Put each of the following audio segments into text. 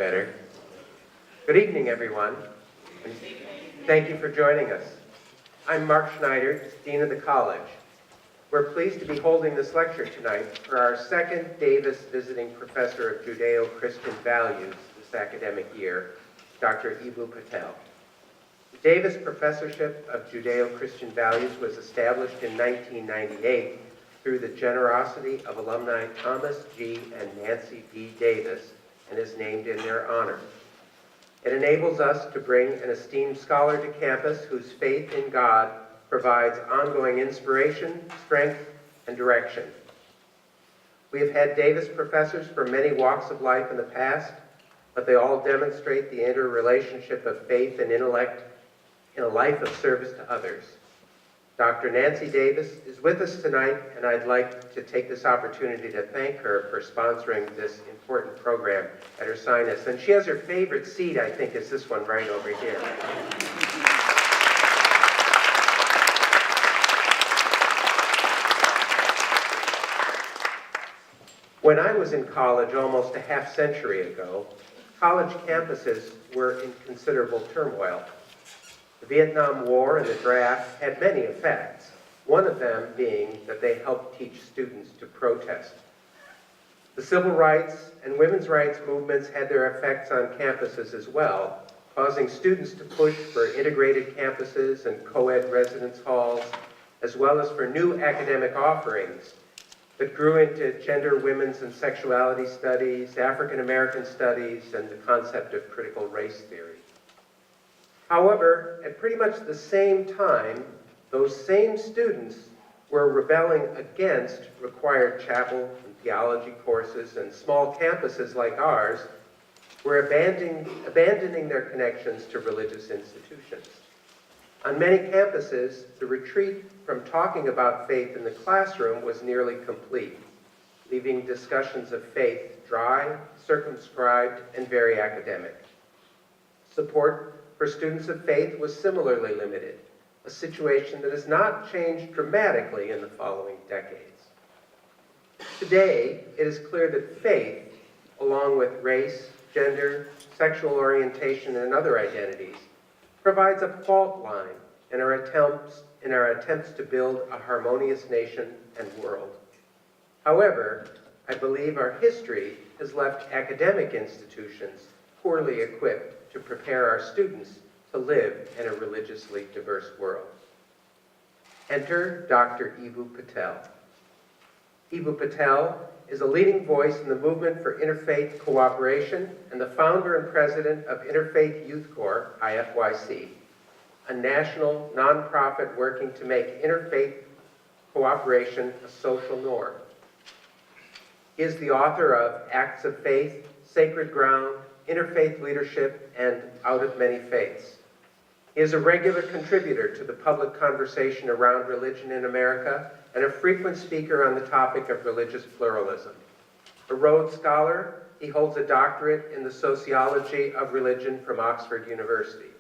better. Good evening, everyone, and thank you for joining us. I'm Mark Schneider, Dean of the College. We're pleased to be holding this lecture tonight for our second Davis Visiting Professor of Judeo-Christian Values this academic year, Dr. Eboo Patel. The Davis Professorship of Judeo-Christian Values was established in 1998 through the generosity of alumni Thomas G. and Nancy B. Davis, and is named in their honor. It enables us to bring an esteemed scholar to campus whose faith in God provides ongoing inspiration, strength, and direction. We have had Davis professors from many walks of life in the past, but they all demonstrate the interrelationship of faith and intellect in a life of service to others. Dr. Nancy Davis is with us tonight, and I'd like to take this opportunity to thank her for sponsoring this important program at Ursinus. And she has her favorite seat, I think, is this one right over here. When I was in college almost a half century ago, college campuses were in considerable turmoil. The Vietnam War and the draft had many effects, one of them being that they helped teach students to protest. The civil rights and women's rights movements had their effects on campuses as well, causing students to push for integrated campuses and co-ed residence halls, as well as for new academic offerings that grew into gender, women's, and sexuality studies, African American studies, and the concept of critical race theory. However, at pretty much the same time, those same students were rebelling against required chapel and theology courses, and small campuses like ours were abandoning their connections to religious institutions. On many campuses, the retreat from talking about faith in the classroom was nearly complete, leaving discussions of faith dry, circumscribed, and very academic. Support for students of faith was similarly limited, a situation that has not changed dramatically in the following decades. Today, it is clear that faith, along with race, gender, sexual orientation, and other identities, provides a fault line in our attempts to build a harmonious nation and world. However, I believe our history has left academic institutions poorly equipped to prepare our students to live in a religiously diverse world. Enter Dr. Eboo Patel. Eboo Patel is a leading voice in the movement for interfaith cooperation and the founder and president of Interfaith Youth Corps, IFYC, a national nonprofit working to make interfaith cooperation a social norm. He is the author of Acts of Faith, Sacred Ground, Interfaith Leadership, and Out of Many Faiths. He is a regular contributor to the public conversation around religion in America and a frequent speaker on the topic of religious pluralism. A Rhodes Scholar, he holds a doctorate in the sociology of religion from Oxford University.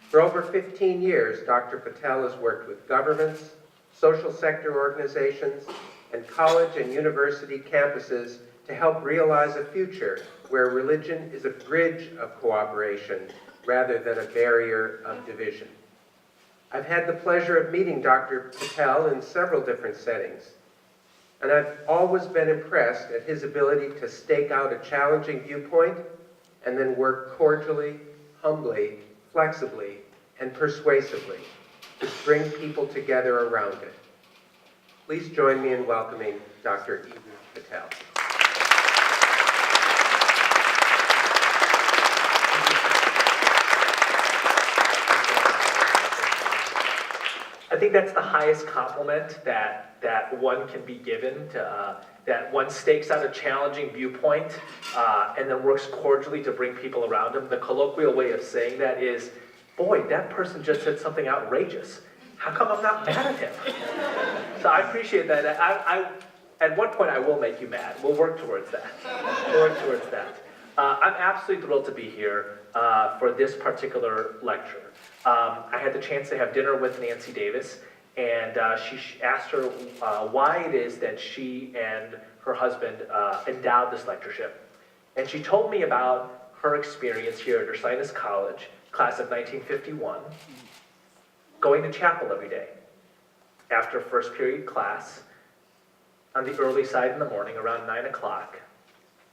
For over 15 years, Dr. Patel has worked with governments, social sector organizations, and college and university campuses to help realize a future where religion is a bridge of cooperation rather than a barrier of division. I've had the pleasure of meeting Dr. Patel in several different settings, and I've always been impressed at his ability to stake out a challenging viewpoint and then work cordially, humbly, flexibly, and persuasively to bring people together around it. Please join me in welcoming Dr. Eboo Patel. I think that's the highest compliment that one can be given to, that one stakes out a challenging viewpoint and then works cordially to bring people around him. The colloquial way of saying that is, boy, that person just said something outrageous. How come I'm not mad at him? So I appreciate that. At one point, I will make you mad. We'll work towards that. I'm absolutely thrilled to be here for this particular lecture. I had the chance to have dinner with Nancy Davis, and she asked her why it is that she and her husband endowed this lectureship. And she told me about her experience here at Ursinus College, class of 1951, going to chapel every day. After first period class, on the early side in the morning, around 9 o'clock,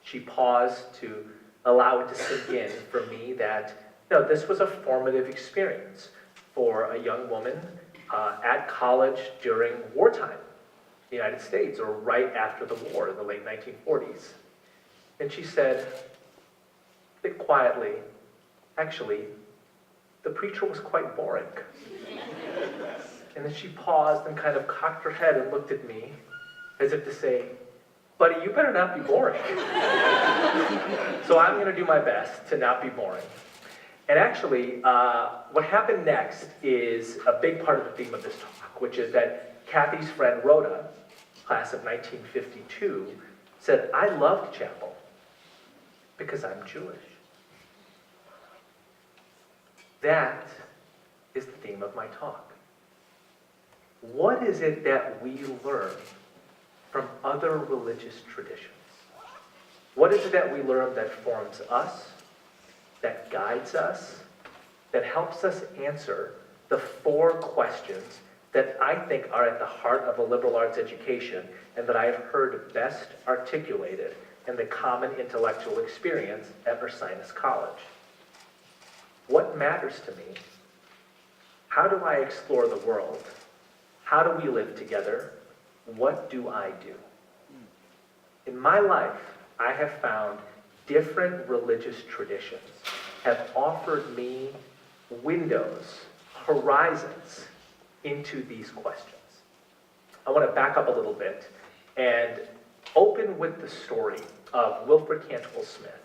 she paused to allow it to sink in for me that, this was a formative experience for a young woman at college during wartime in the United States, or right after the war in the late 1940s. And she said, a bit quietly, actually, the preacher was quite boring. And then she paused and kind of cocked her head and looked at me as if to say, buddy, you better not be boring. So I'm going to do my best to not be boring. And actually, what happened next is a big part of the theme of this talk, which is that Kathy's friend Rhoda, class of 1952, said, I loved chapel because I'm Jewish. That is the theme of my talk. What is it that we learn from other religious traditions? What is it that we learn that forms us, that guides us, that helps us answer the 4 questions that I think are at the heart of a liberal arts education and that I have heard best articulated in the common intellectual experience at Ursinus College? What matters to me? How do I explore the world? How do we live together? What do I do? In my life, I have found different religious traditions have offered me windows, horizons into these questions. I want to back up a little bit and open with the story of Wilfred Cantwell Smith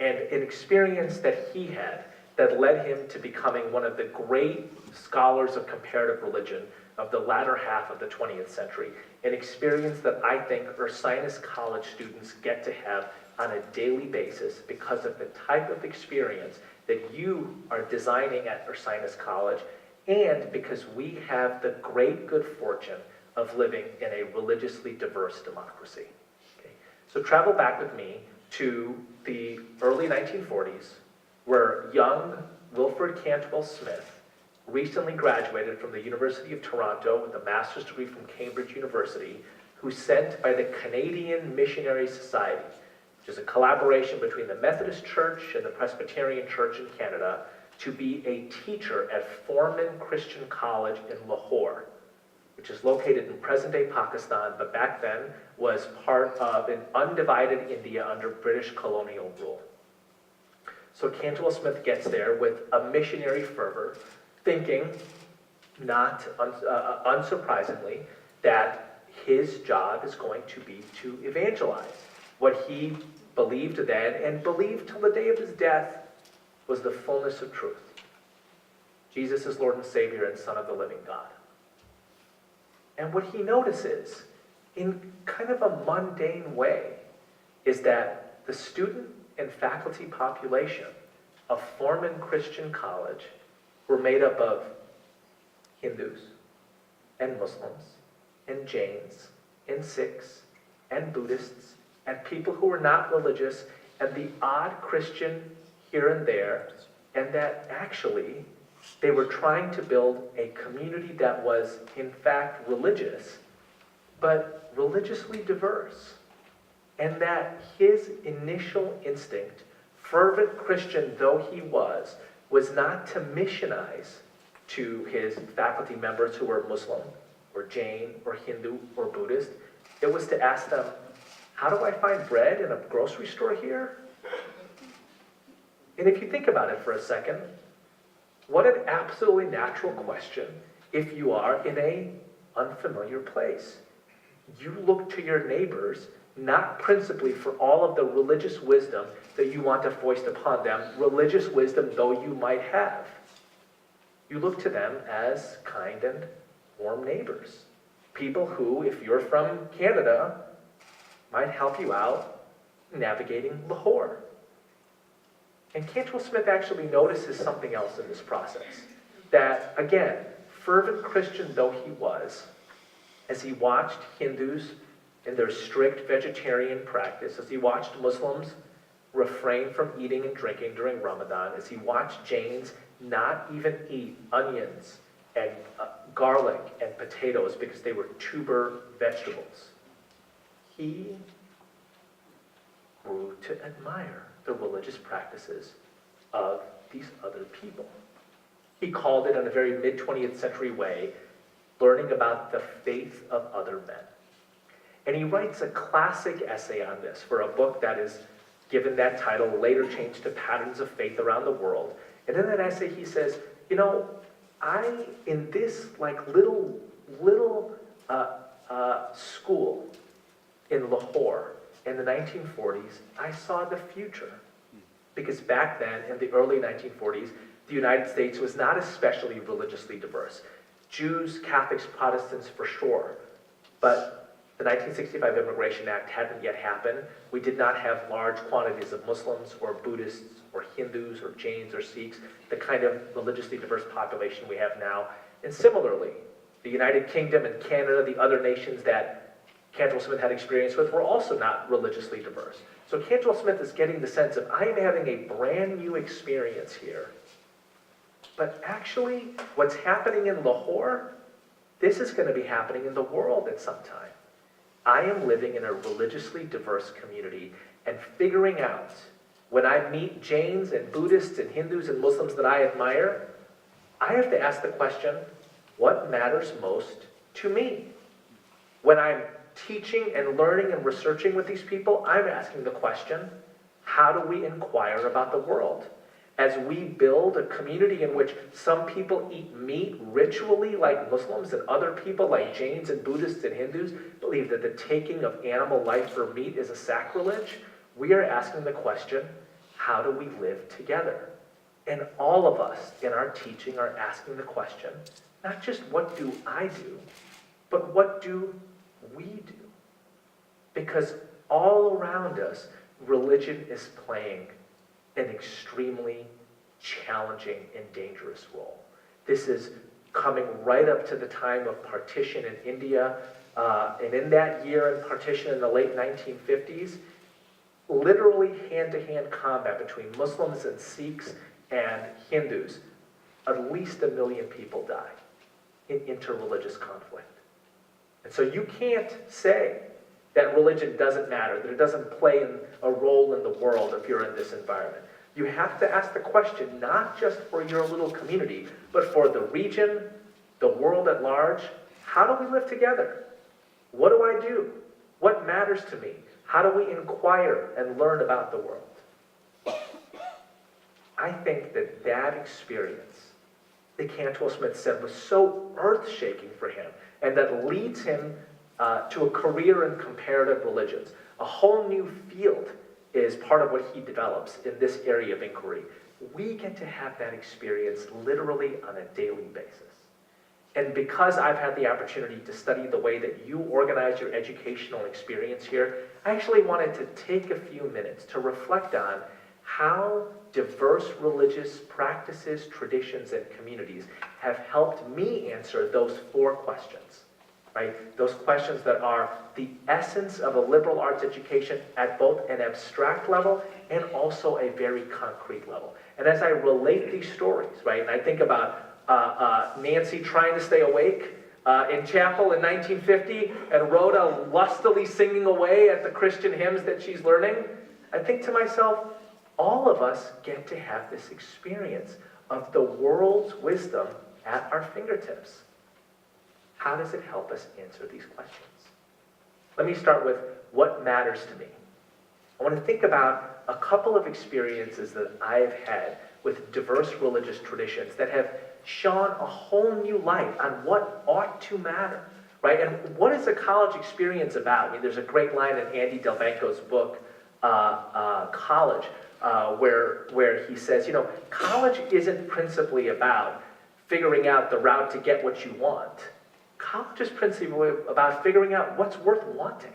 and an experience that he had that led him to becoming one of the great scholars of comparative religion of the latter half of the 20th century, an experience that I think Ursinus College students get to have on a daily basis because of the type of experience that you are designing at Ursinus College, and because we have the great good fortune of living in a religiously diverse democracy. Okay? So travel back with me to the early 1940s, where young Wilfred Cantwell Smith recently graduated from the University of Toronto with a master's degree from Cambridge University, who's sent by the Canadian Missionary Society, which is a collaboration between the Methodist Church and the Presbyterian Church in Canada, to be a teacher at Foreman Christian College in Lahore, which is located in present-day Pakistan, but back then was part of an undivided India under British colonial rule. So Cantwell Smith gets there with a missionary fervor, thinking, not unsurprisingly, that his job is going to be to evangelize. What he believed then, and believed till the day of his death, was the fullness of truth. Jesus is Lord and Savior and Son of the living God. And what he notices, in kind of a mundane way, is that the student and faculty population of Foreman Christian College were made up of Hindus and Muslims and Jains and Sikhs and Buddhists and people who were not religious and the odd Christian here and there, and that actually they were trying to build a community that was in fact religious, but religiously diverse. And that his initial instinct, fervent Christian though he was not to missionize to his faculty members who were Muslim or Jain or Hindu or Buddhist. It was to ask them, how do I find bread in a grocery store here? And if you think about it for a second, what an absolutely natural question if you are in an unfamiliar place. You look to your neighbors not principally for all of the religious wisdom that you want to foist upon them, religious wisdom though you might have. You look to them as kind and warm neighbors. People who, if you're from Canada, might help you out navigating Lahore. And Cantwell Smith actually notices something else in this process. That, again, fervent Christian though he was, as he watched Hindus in their strict vegetarian practice, as he watched Muslims refrain from eating and drinking during Ramadan, as he watched Janes not even eat onions and garlic and potatoes because they were tuber vegetables. He grew to admire the religious practices of these other people. He called it, in a very mid-20th century way, learning about the faith of other men. And he writes a classic essay on this for a book that is given that title, later changed to Patterns of Faith Around the World. And in that essay he says, in this little school in Lahore in the 1940s, I saw the future. Because back then, in the early 1940s, the United States was not especially religiously diverse. Jews, Catholics, Protestants for sure, but the 1965 Immigration Act hadn't yet happened. We did not have large quantities of Muslims or Buddhists or Hindus or Jains or Sikhs, the kind of religiously diverse population we have now. And similarly, the United Kingdom and Canada, the other nations that Cantwell Smith had experience with, were also not religiously diverse. So Cantwell Smith is getting the sense of, I am having a brand new experience here. But actually, what's happening in Lahore, this is going to be happening in the world at some time. I am living in a religiously diverse community and figuring out, when I meet Jains and Buddhists and Hindus and Muslims that I admire, I have to ask the question, what matters most to me? When I'm teaching and learning and researching with these people, I'm asking the question, how do we inquire about the world? As we build a community in which some people eat meat ritually like Muslims and other people like Jains and Buddhists and Hindus believe that the taking of animal life for meat is a sacrilege, we are asking the question, how do we live together? And all of us in our teaching are asking the question, not just what do I do, but what do we do? Because all around us, religion is playing an extremely challenging and dangerous role. This is coming right up to the time of partition in India, and in that year in partition in the late 1950s, literally hand-to-hand combat between Muslims and Sikhs and Hindus. At least 1 million people died in interreligious conflict. And so you can't say that religion doesn't matter, that it doesn't play a role in the world if you're in this environment. You have to ask the question, not just for your little community, but for the region, the world at large. How do we live together? What do I do? What matters to me? How do we inquire and learn about the world? I think that experience that Cantwell Smith said was so earth-shaking for him, and that leads him to a career in comparative religions. A whole new field is part of what he develops in this area of inquiry. We get to have that experience literally on a daily basis. And because I've had the opportunity to study the way that you organize your educational experience here, I actually wanted to take a few minutes to reflect on how diverse religious practices, traditions, and communities have helped me answer those 4 questions. Right? Those questions that are the essence of a liberal arts education at both an abstract level and also a very concrete level. And as I relate these stories, right, and I think about Nancy trying to stay awake in chapel in 1950 and Rhoda lustily singing away at the Christian hymns that she's learning, I think to myself, all of us get to have this experience of the world's wisdom at our fingertips. How does it help us answer these questions? Let me start with what matters to me. I want to think about a couple of experiences that I've had with diverse religious traditions that have shone a whole new light on what ought to matter, right? And what is a college experience about? I mean, there's a great line in Andy Delbanco's book, College, where he says, college isn't principally about figuring out the route to get what you want. College is principally about figuring out what's worth wanting.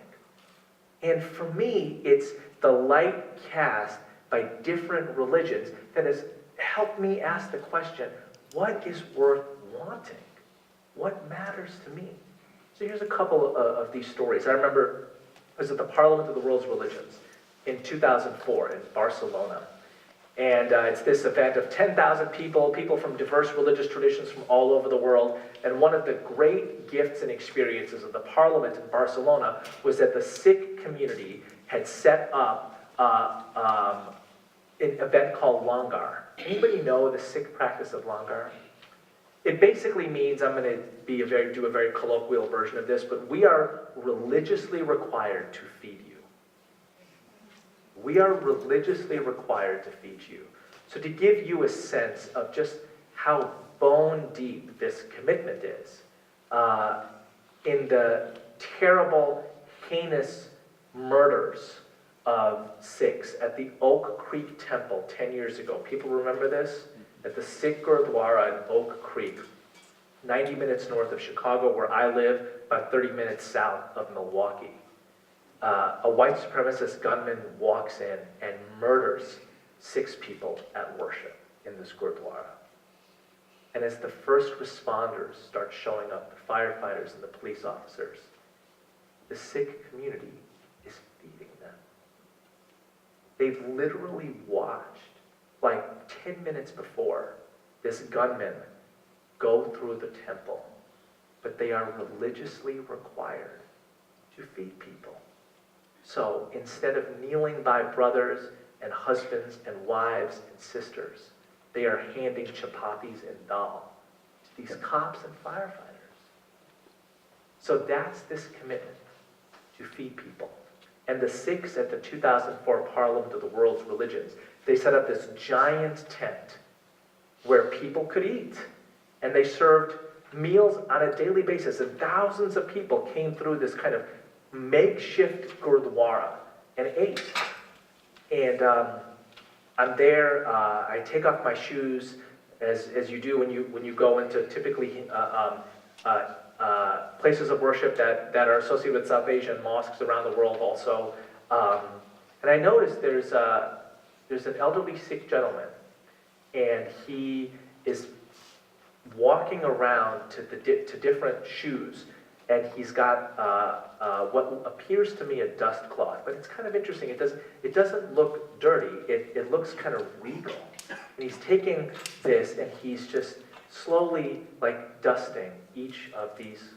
And for me, it's the light cast by different religions that has helped me ask the question, what is worth wanting? What matters to me? So here's a couple of these stories. I remember I was at the Parliament of the World's Religions, in 2004 in Barcelona. And it's this event of 10,000 people, people from diverse religious traditions from all over the world. And one of the great gifts and experiences of the parliament in Barcelona was that the Sikh community had set up an event called Langar. Anybody know the Sikh practice of Langar? It basically means, I'm going to do a very colloquial version of this, but we are religiously required to feed you. We are religiously required to feed you. So to give you a sense of just how bone deep this commitment is, in the terrible, heinous murders of Sikhs at the Oak Creek Temple 10 years ago. People remember this? At the Sikh Gurdwara in Oak Creek, 90 minutes north of Chicago, where I live, about 30 minutes south of Milwaukee. A white supremacist gunman walks in and murders 6 people at worship in this Gurdwara. And as the first responders start showing up, the firefighters and the police officers, the Sikh community is feeding them. They've literally watched, like 10 minutes before, this gunman go through the temple, but they are religiously required to feed people. So instead of kneeling by brothers and husbands and wives and sisters, they are handing chapatis and dal to these cops and firefighters. So that's this commitment to feed people. And the Sikhs at the 2004 Parliament of the World's Religions, they set up this giant tent where people could eat. And they served meals on a daily basis. And thousands of people came through this kind of makeshift Gurdwara and ate. And I'm there, I take off my shoes, as you do when you go into typically places of worship that are associated with South Asian mosques around the world also. And I noticed there's an elderly Sikh gentleman, and he is walking around to different shoes, and he's got what appears to me a dust cloth, but it's kind of interesting. It doesn't look dirty. It looks kind of regal. And he's taking this, and he's just slowly like dusting each of these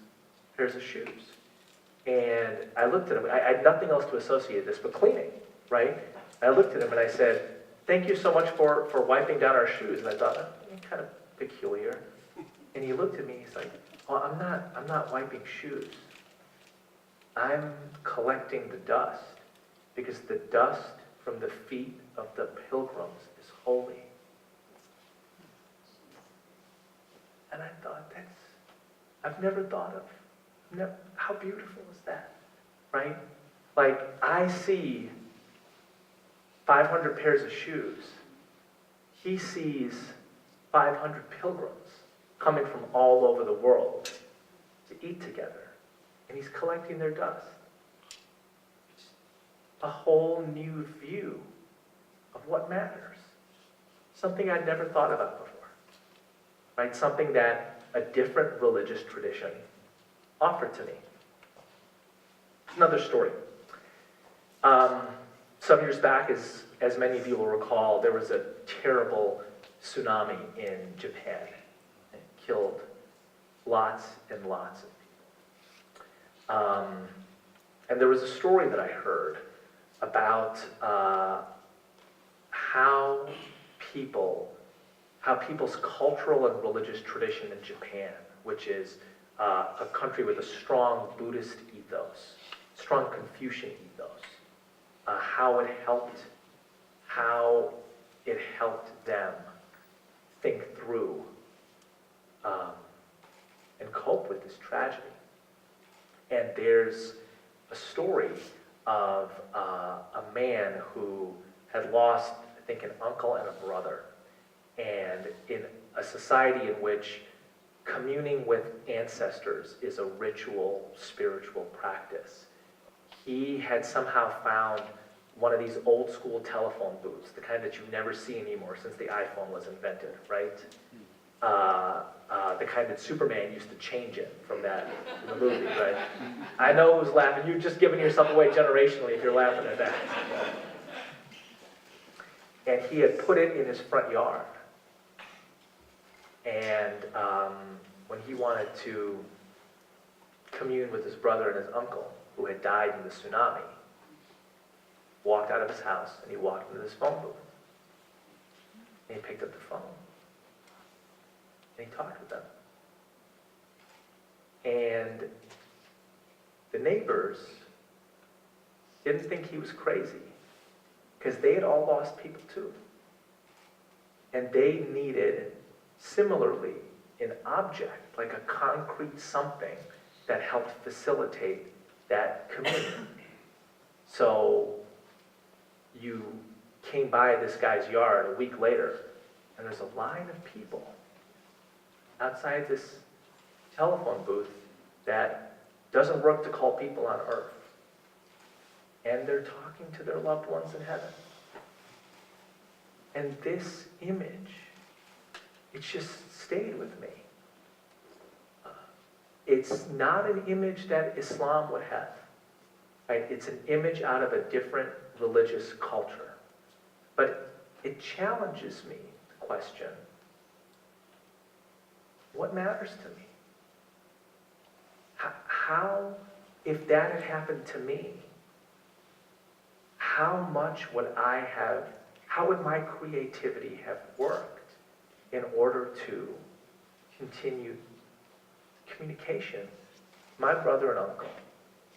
pairs of shoes. And I looked at him. I had nothing else to associate this but cleaning, right? I looked at him and I said, "Thank you so much for wiping down our shoes." And I thought, kind of peculiar. And he looked at me. He's like, "Well, I'm not wiping shoes. I'm collecting the dust because the dust from the feet of the pilgrims is holy." And I thought, I've never thought of, how beautiful is that, right? Like, I see 500 pairs of shoes. He sees 500 pilgrims coming from all over the world to eat together. And he's collecting their dust. It's a whole new view of what matters. Something I'd never thought about before. Right? Something that a different religious tradition offered to me. Another story. Some years back, as many of you will recall, there was a terrible tsunami in Japan. It killed lots and lots of people. And there was a story that I heard about how people's cultural and religious tradition in Japan, which is a country with a strong Buddhist ethos, strong Confucian ethos, how it helped them think through and cope with this tragedy. And there's a story of a man who had lost, I think, an uncle and a brother. And in a society in which communing with ancestors is a ritual, spiritual practice, he had somehow found one of these old school telephone booths, the kind that you never see anymore since the iPhone was invented, right? The kind that Superman used to change in from the movie, right? I know who's laughing. You're just giving yourself away generationally if you're laughing at that. And he had put it in his front yard. And when he wanted to commune with his brother and his uncle, who had died in the tsunami, walked out of his house and he walked into this phone booth. And he picked up the phone. And he talked with them. And the neighbors didn't think he was crazy, because they had all lost people too. And they needed, similarly, an object, like a concrete something that helped facilitate that communion. So you came by this guy's yard a week later, and there's a line of people outside this telephone booth that doesn't work to call people on earth. And they're talking to their loved ones in heaven. And this image, it just stayed with me. It's not an image that Islam would have. Right? It's an image out of a different religious culture. But it challenges me to question, what matters to me? How, if that had happened to me, how would my creativity have worked in order to continue communication? My brother and uncle,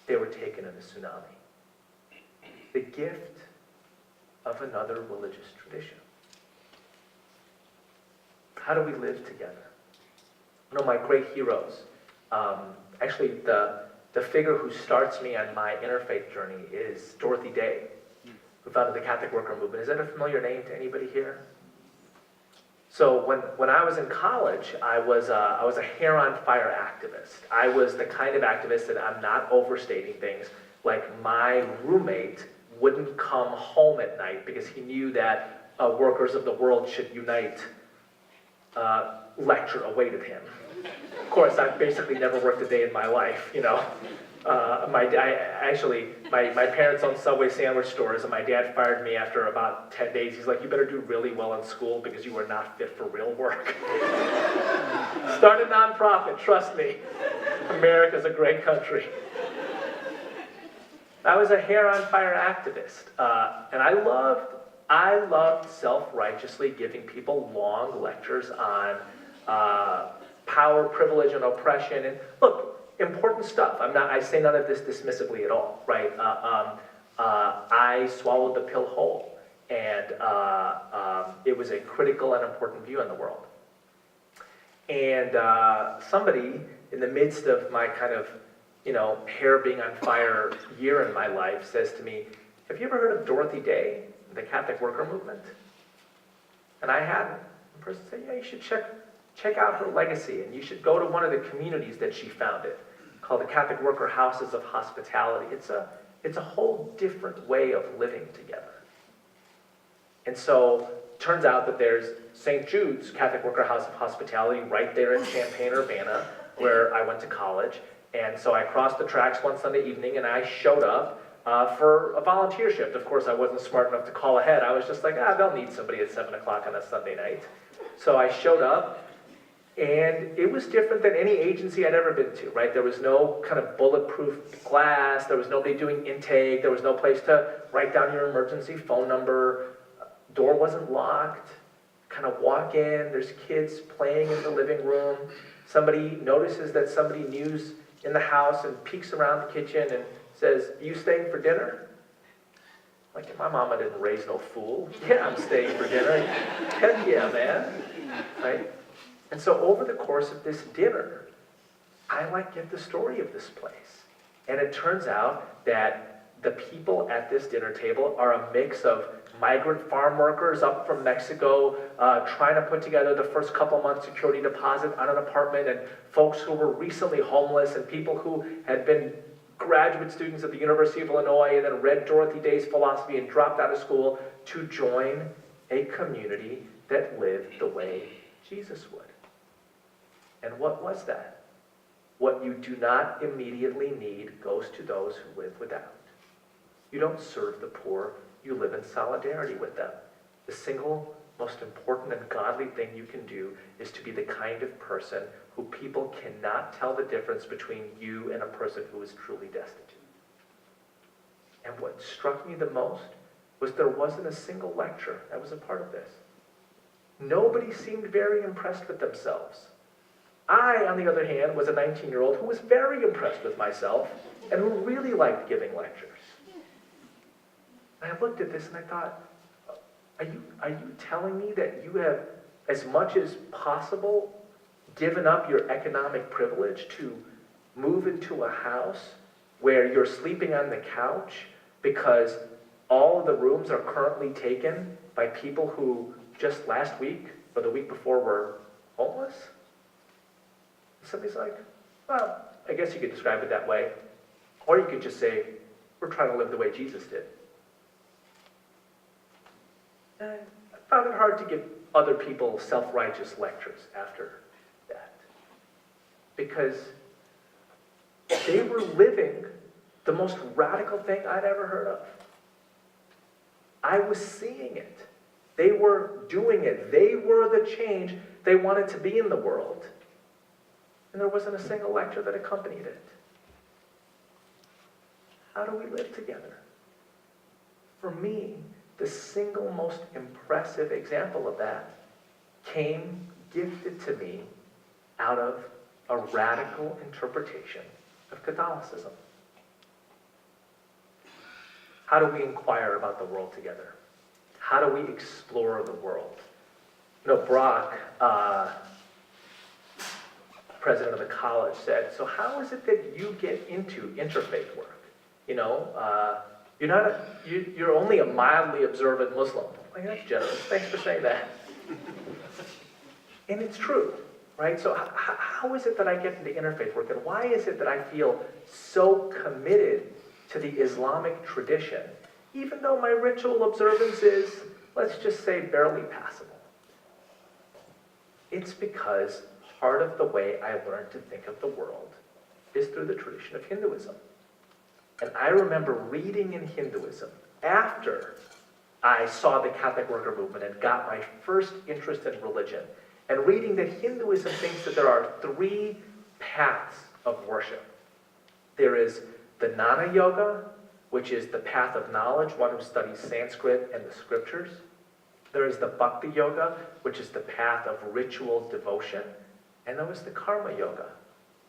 they were taken in a tsunami. The gift of another religious tradition. How do we live together? One of my great heroes, actually the figure who starts me on my interfaith journey is Dorothy Day, who founded the Catholic Worker Movement. Is that a familiar name to anybody here? So when I was in college, I was a hair on fire activist. I was the kind of activist that, I'm not overstating things, like my roommate wouldn't come home at night because he knew that Workers of the World Should Unite lecture awaited him. Of course, I've basically never worked a day in my life, you know. My parents owned Subway sandwich stores, and my dad fired me after about 10 days. He's like, you better do really well in school because you are not fit for real work. Start a nonprofit, trust me. America's a great country. I was a hair on fire activist, and I loved self-righteously giving people long lectures on power, privilege, and oppression. And look, important stuff. I say none of this dismissively at all, right? I swallowed the pill whole, and it was a critical and important view on the world. And somebody in the midst of my kind of, hair being on fire year in my life says to me, have you ever heard of Dorothy Day, the Catholic Worker Movement? And I hadn't. The person said, yeah, you should check out her legacy, and you should go to one of the communities that she founded, called the Catholic Worker Houses of Hospitality. It's a whole different way of living together. And so, turns out that there's St. Jude's Catholic Worker House of Hospitality right there in Champaign-Urbana, where I went to college. And so I crossed the tracks one Sunday evening, and I showed up for a volunteer shift. Of course, I wasn't smart enough to call ahead. I was just like, they'll need somebody at 7 o'clock on a Sunday night. So I showed up, and it was different than any agency I'd ever been to, right? There was no kind of bulletproof glass. There was nobody doing intake. There was no place to write down your emergency phone number. Door wasn't locked. Kind of walk in. There's kids playing in the living room. Somebody notices that somebody new's in the house and peeks around the kitchen and says, you staying for dinner? Like, my mama didn't raise no fool. Yeah, I'm staying for dinner. Heck yeah, man. Right? And so over the course of this dinner, I get the story of this place. And it turns out that the people at this dinner table are a mix of migrant farm workers up from Mexico trying to put together the first couple months security deposit on an apartment, and folks who were recently homeless, and people who had been graduate students at the University of Illinois and then read Dorothy Day's philosophy and dropped out of school to join a community that lived the way Jesus would. And what was that? What you do not immediately need goes to those who live without. You don't serve the poor, you live in solidarity with them. The single most important and godly thing you can do is to be the kind of person who people cannot tell the difference between you and a person who is truly destitute. And what struck me the most was there wasn't a single lecture that was a part of this. Nobody seemed very impressed with themselves. I, on the other hand, was a 19-year-old who was very impressed with myself and who really liked giving lectures. And I looked at this and I thought, are you telling me that you have, as much as possible, given up your economic privilege to move into a house where you're sleeping on the couch because all of the rooms are currently taken by people who just last week or the week before were homeless? Somebody's like, well, I guess you could describe it that way. Or you could just say, we're trying to live the way Jesus did. I found it hard to give other people self-righteous lectures after that. Because they were living the most radical thing I'd ever heard of. I was seeing it. They were doing it. They were the change they wanted to be in the world. And there wasn't a single lecture that accompanied it. How do we live together? For me, the single most impressive example of that came gifted to me out of a radical interpretation of Catholicism. How do we inquire about the world together? How do we explore the world? You know, Brock, president of the college, said, so how is it that you get into interfaith work? You know, you're only a mildly observant Muslim. Like, that's generous. Thanks for saying that. And it's true, right? So how is it that I get into interfaith work? And why is it that I feel so committed to the Islamic tradition, even though my ritual observance is, let's just say, barely passable? It's because part of the way I learned to think of the world is through the tradition of Hinduism. And I remember reading in Hinduism after I saw the Catholic worker movement and got my first interest in religion, and reading that Hinduism thinks that there are three paths of worship. There is the Jnana Yoga, which is the path of knowledge, one who studies Sanskrit and the scriptures. There is the Bhakti Yoga, which is the path of ritual devotion. And there was the Karma Yoga,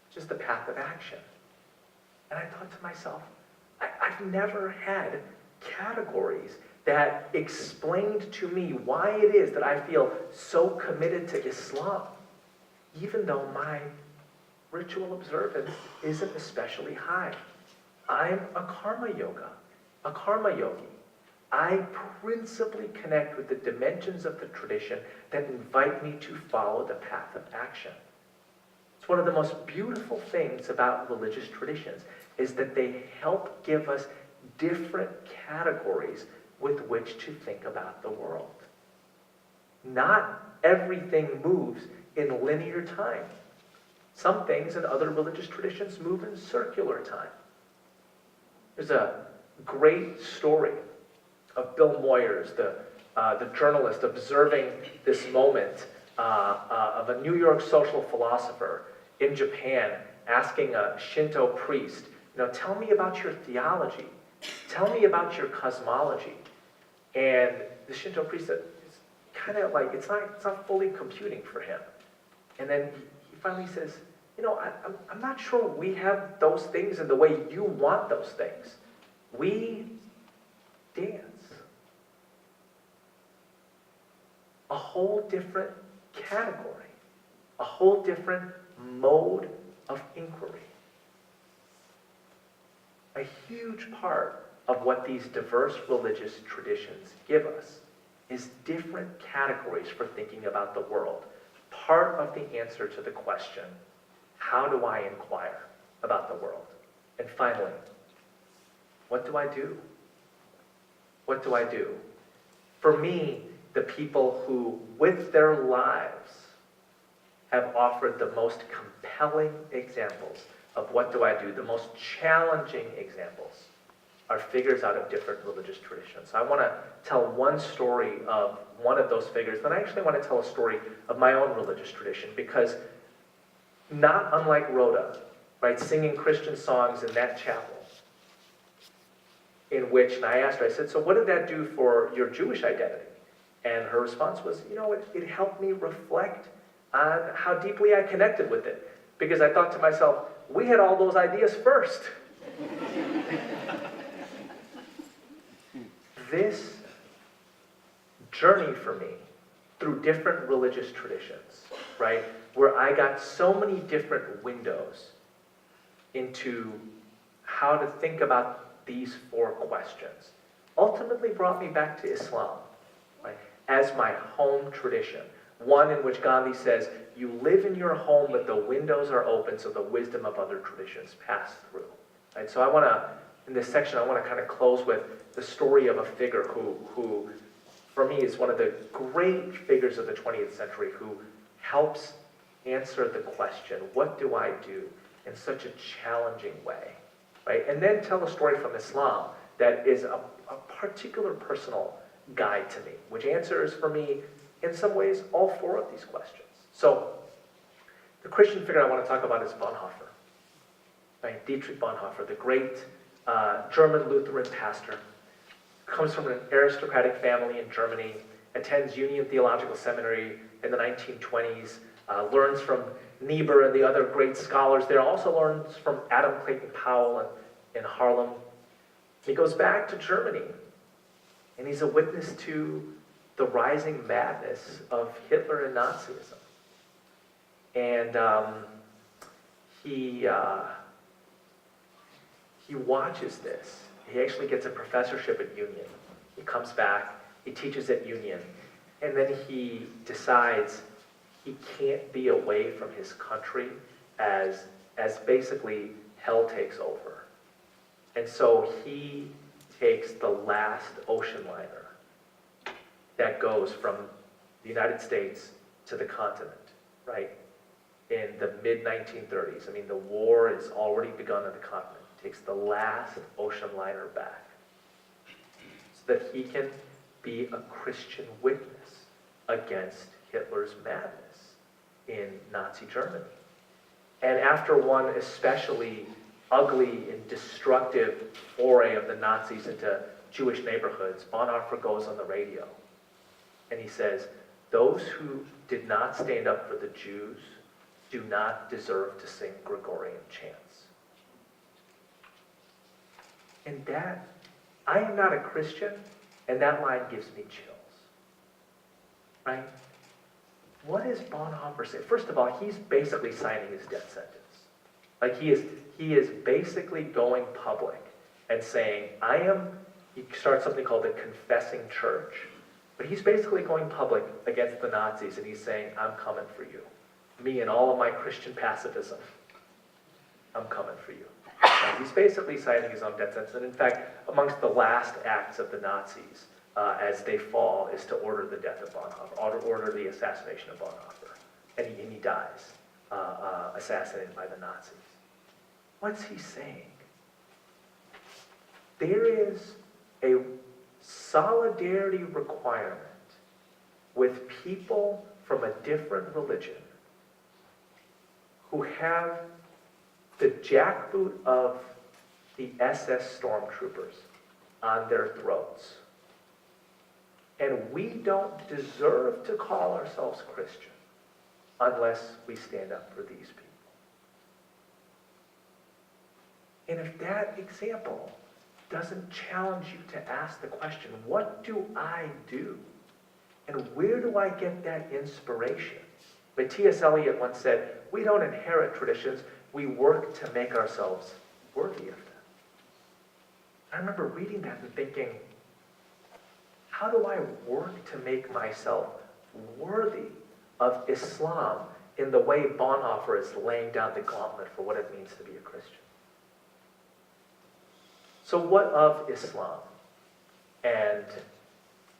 which is the path of action. And I thought to myself, I've never had categories that explained to me why it is that I feel so committed to Islam, even though my ritual observance isn't especially high. I'm a karma yogi. I principally connect with the dimensions of the tradition that invite me to follow the path of action. It's one of the most beautiful things about religious traditions is that they help give us different categories with which to think about the world. Not everything moves in linear time. Some things in other religious traditions move in circular time. There's a great story of Bill Moyers, the journalist, observing this moment of a New York social philosopher in Japan asking a Shinto priest, tell me about your theology. Tell me about your cosmology. And the Shinto priest said, it's kind of like, it's not fully computing for him. And then he finally says, I'm not sure we have those things in the way you want those things. We dance. A whole different category. A whole different mode of inquiry. A huge part of what these diverse religious traditions give us is different categories for thinking about the world. Part of the answer to the question, how do I inquire about the world? And finally, what do I do? What do I do? For me, the people who, with their lives, have offered the most compelling examples of what do I do, the most challenging examples, are figures out of different religious traditions. So I want to tell one story of one of those figures, then I actually want to tell a story of my own religious tradition, because not unlike Rhoda, right, singing Christian songs in that chapel, in which, and I asked her, I said, so what did that do for your Jewish identity? And her response was, it helped me reflect on how deeply I connected with it. Because I thought to myself, we had all those ideas first. This journey for me through different religious traditions, right, where I got so many different windows into how to think about these 4 questions, ultimately brought me back to Islam, right, as my home tradition. One in which Gandhi says, you live in your home, but the windows are open so the wisdom of other traditions pass through. Right? So in this section, I want to kind of close with the story of a figure who, for me, is one of the great figures of the 20th century, who helps answer the question, what do I do, in such a challenging way? Right? And then tell a story from Islam that is a particular personal guide to me, which answers for me, in some ways, all 4 of these questions. So, the Christian figure I want to talk about is Bonhoeffer. Right? Dietrich Bonhoeffer, the great German Lutheran pastor, comes from an aristocratic family in Germany, attends Union Theological Seminary in the 1920s, learns from Niebuhr and the other great scholars there, also learns from Adam Clayton Powell in Harlem. He goes back to Germany, and he's a witness to the rising madness of Hitler and Nazism. And he watches this. He actually gets a professorship at Union. He comes back, he teaches at Union, and then he decides he can't be away from his country as basically hell takes over. And so he takes the last ocean liner that goes from the United States to the continent, right? In the mid-1930s. I mean, the war is already begun on the continent. He takes the last ocean liner back so that he can be a Christian witness against Hitler's madness in Nazi Germany. And after one especially ugly and destructive foray of the Nazis into Jewish neighborhoods, Bonhoeffer goes on the radio and he says, those who did not stand up for the Jews do not deserve to sing Gregorian chants. And that, I am not a Christian, and that line gives me chills. Right? What is Bonhoeffer saying? First of all, he's basically signing his death sentence. Like he is basically going public and saying, he starts something called the Confessing Church, but he's basically going public against the Nazis, and he's saying, I'm coming for you. Me and all of my Christian pacifism, I'm coming for you. And he's basically signing his own death sentence. And in fact, amongst the last acts of the Nazis as they fall is to order the death of Bonhoeffer, order the assassination of Bonhoeffer. And he dies, assassinated by the Nazis. What's he saying? There is a solidarity requirement with people from a different religion who have the jackboot of the SS stormtroopers on their throats. And we don't deserve to call ourselves Christian unless we stand up for these people. And if that example doesn't challenge you to ask the question, what do I do? And where do I get that inspiration? But T.S. Eliot once said, we don't inherit traditions, we work to make ourselves worthy of them. I remember reading that and thinking, how do I work to make myself worthy of Islam in the way Bonhoeffer is laying down the gauntlet for what it means to be a Christian? So what of Islam? And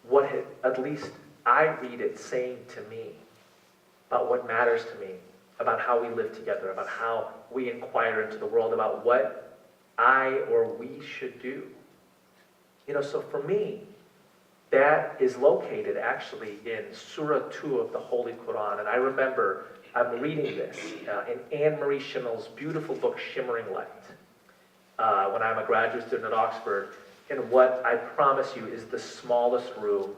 what at least I read it saying to me about what matters to me, about how we live together, about how we inquire into the world, about what I or we should do So for me, that is located actually in Surah 2 of the Holy Quran. And I remember I'm reading this in Anne Marie Schimmel's beautiful book, Shimmering Light, when I'm a graduate student at Oxford, in what I promise you is the smallest room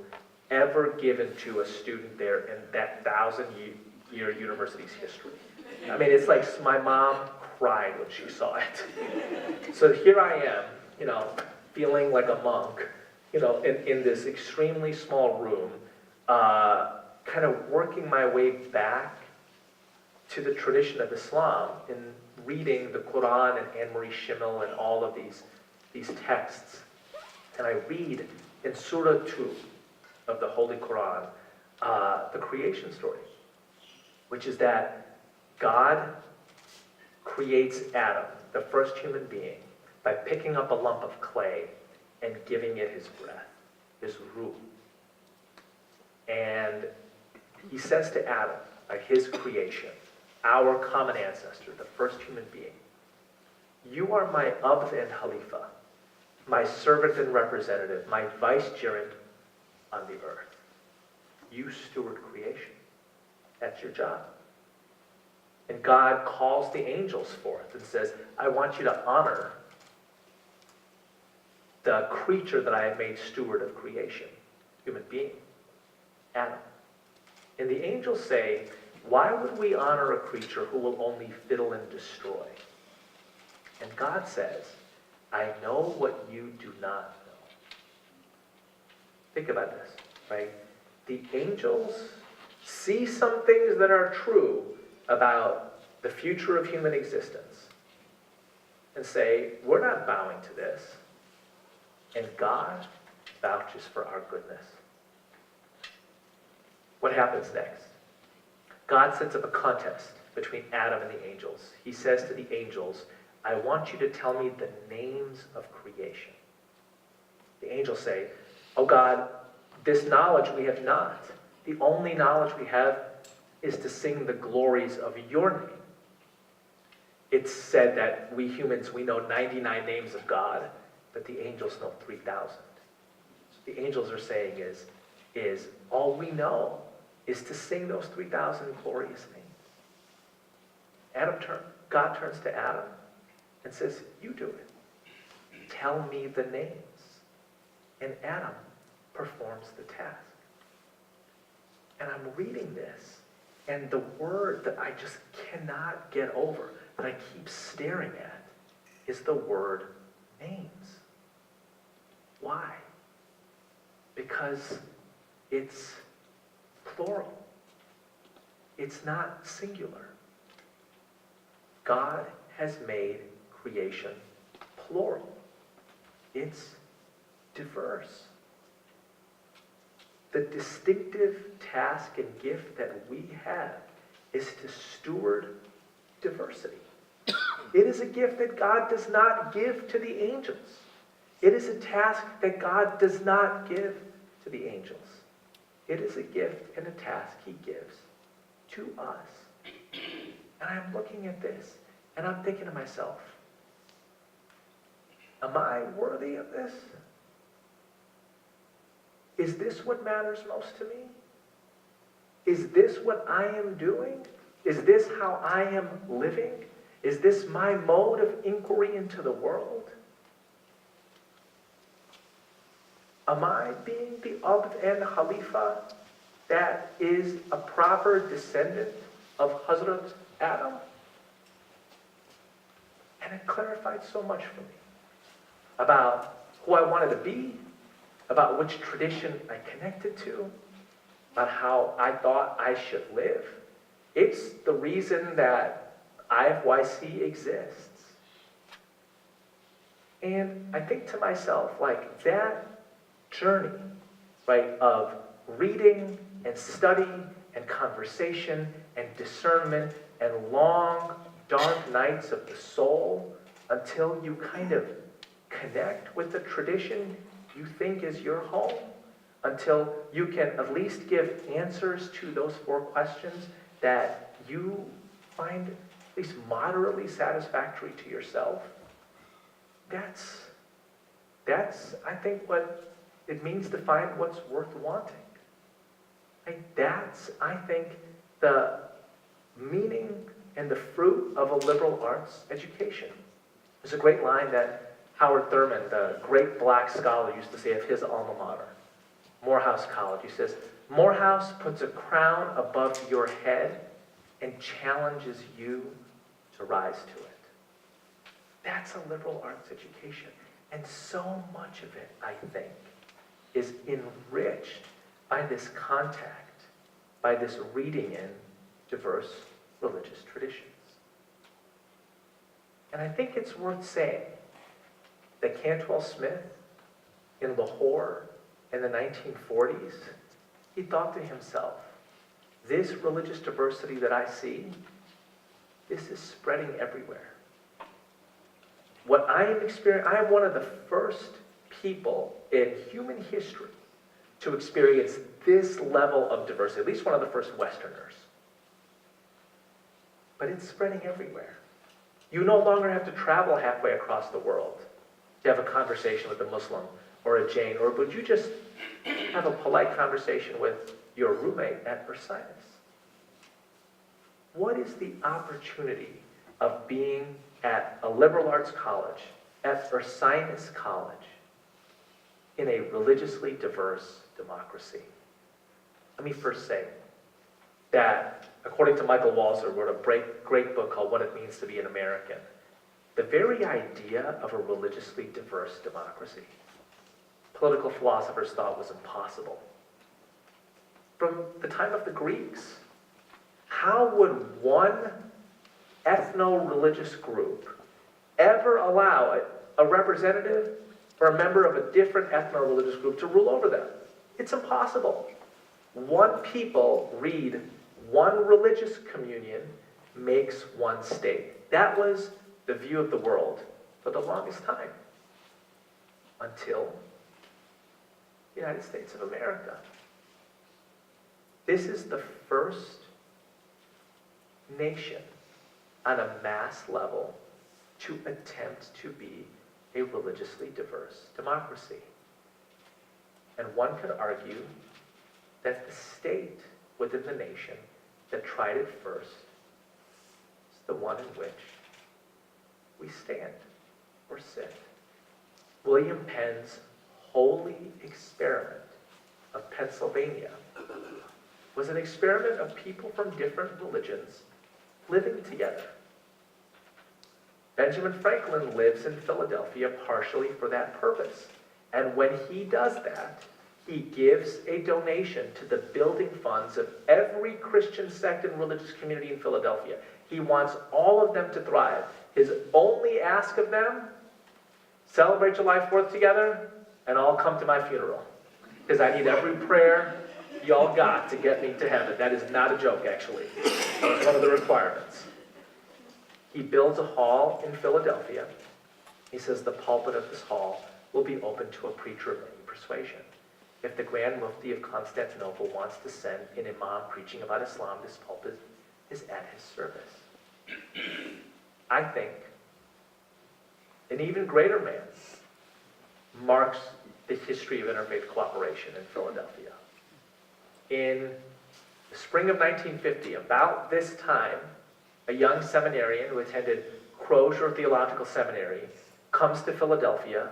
ever given to a student there in that 1,000-year university's history. I mean, it's like my mom cried when she saw it. So here I am, feeling like a monk, in this extremely small room, kind of working my way back to the tradition of Islam in reading the Quran and Anne Marie Schimmel and all of these texts. And I read in Surah 2 of the Holy Quran the creation story, which is that God creates Adam, the first human being, by picking up a lump of clay and giving it his breath, his ruh. And he says to Adam, like his creation, our common ancestor, the first human being, you are my abd and khalifa, my servant and representative, my vicegerent on the earth. You steward creation. That's your job. And God calls the angels forth and says, I want you to honor the creature that I have made steward of creation, human being, Adam. And the angels say, why would we honor a creature who will only fiddle and destroy? And God says, I know what you do not know. Think about this, right? The angels see some things that are true about the future of human existence and say, we're not bowing to this. And God vouches for our goodness. What happens next? God sets up a contest between Adam and the angels. He says to the angels, I want you to tell me the names of creation. The angels say, oh God, this knowledge we have not. The only knowledge we have is to sing the glories of your name. It's said that we humans, we know 99 names of God, but the angels know 3,000. The angels are saying is all we know is to sing those 3,000 glorious names. God turns to Adam and says, you do it. Tell me the names. And Adam performs the task. And I'm reading this, and the word that I just cannot get over, that I keep staring at, is the word names. Why? Because it's plural. It's not singular. God has made creation plural. It's diverse. The distinctive task and gift that we have is to steward diversity. It is a gift that God does not give to the angels. It is a task that God does not give to the angels. It is a gift and a task he gives to us. And I'm looking at this, and I'm thinking to myself, am I worthy of this? Is this what matters most to me? Is this what I am doing? Is this how I am living? Is this my mode of inquiry into the world? Am I being the Abd and Khalifa that is a proper descendant of Hazrat Adam? And it clarified so much for me about who I wanted to be, about which tradition I connected to, about how I thought I should live. It's the reason that IFYC exists. And I think to myself, like, that journey, right, of reading and study and conversation and discernment and long, dark nights of the soul until you kind of connect with the tradition you think is your home, until you can at least give answers to those 4 questions that you find at least moderately satisfactory to yourself. That's that's, I think, what it means to find what's worth wanting. Like, that's, I think, the meaning and the fruit of a liberal arts education. There's a great line that Howard Thurman, the great black scholar, used to say of his alma mater, Morehouse College. He says, "Morehouse puts a crown above your head and challenges you to rise to it." That's a liberal arts education. And so much of it, I think, is enriched by this contact, by this reading in diverse religious traditions. And I think it's worth saying that Cantwell Smith in Lahore in the 1940s, he thought to himself, this religious diversity that I see, this is spreading everywhere. What I am experiencing, I am one of the first people in human history to experience this level of diversity, at least one of the first Westerners. But it's spreading everywhere. You no longer have to travel halfway across the world to have a conversation with a Muslim or a Jain, or would you just have a polite conversation with your roommate at Ursinus? What is the opportunity of being at a liberal arts college, at Ursinus College, in a religiously diverse democracy? Let me first say that, according to Michael Walzer, wrote a great book called What It Means to Be an American, the very idea of a religiously diverse democracy, political philosophers thought was impossible. From the time of the Greeks, how would one ethno-religious group ever allow a representative or a member of a different ethno-religious group to rule over them? It's impossible. One people read one religious communion makes one state. That was the view of the world for the longest time, until the United States of America. This is the first nation on a mass level to attempt to be a religiously diverse democracy. And one could argue that the state within the nation that tried it first is the one in which we stand or sit. William Penn's holy experiment of Pennsylvania was an experiment of people from different religions living together. Benjamin Franklin lives in Philadelphia partially for that purpose. And when he does that, he gives a donation to the building funds of every Christian sect and religious community in Philadelphia. He wants all of them to thrive. His only ask of them, celebrate July 4th together, and all come to my funeral. Because I need every prayer y'all got to get me to heaven. That is not a joke, actually. It's one of the requirements. He builds a hall in Philadelphia. He says the pulpit of this hall will be open to a preacher of any persuasion. If the Grand Mufti of Constantinople wants to send an imam preaching about Islam, this pulpit is at his service. I think an even greater man marks the history of interfaith cooperation in Philadelphia. In the spring of 1950, about this time, a young seminarian who attended Crozier Theological Seminary comes to Philadelphia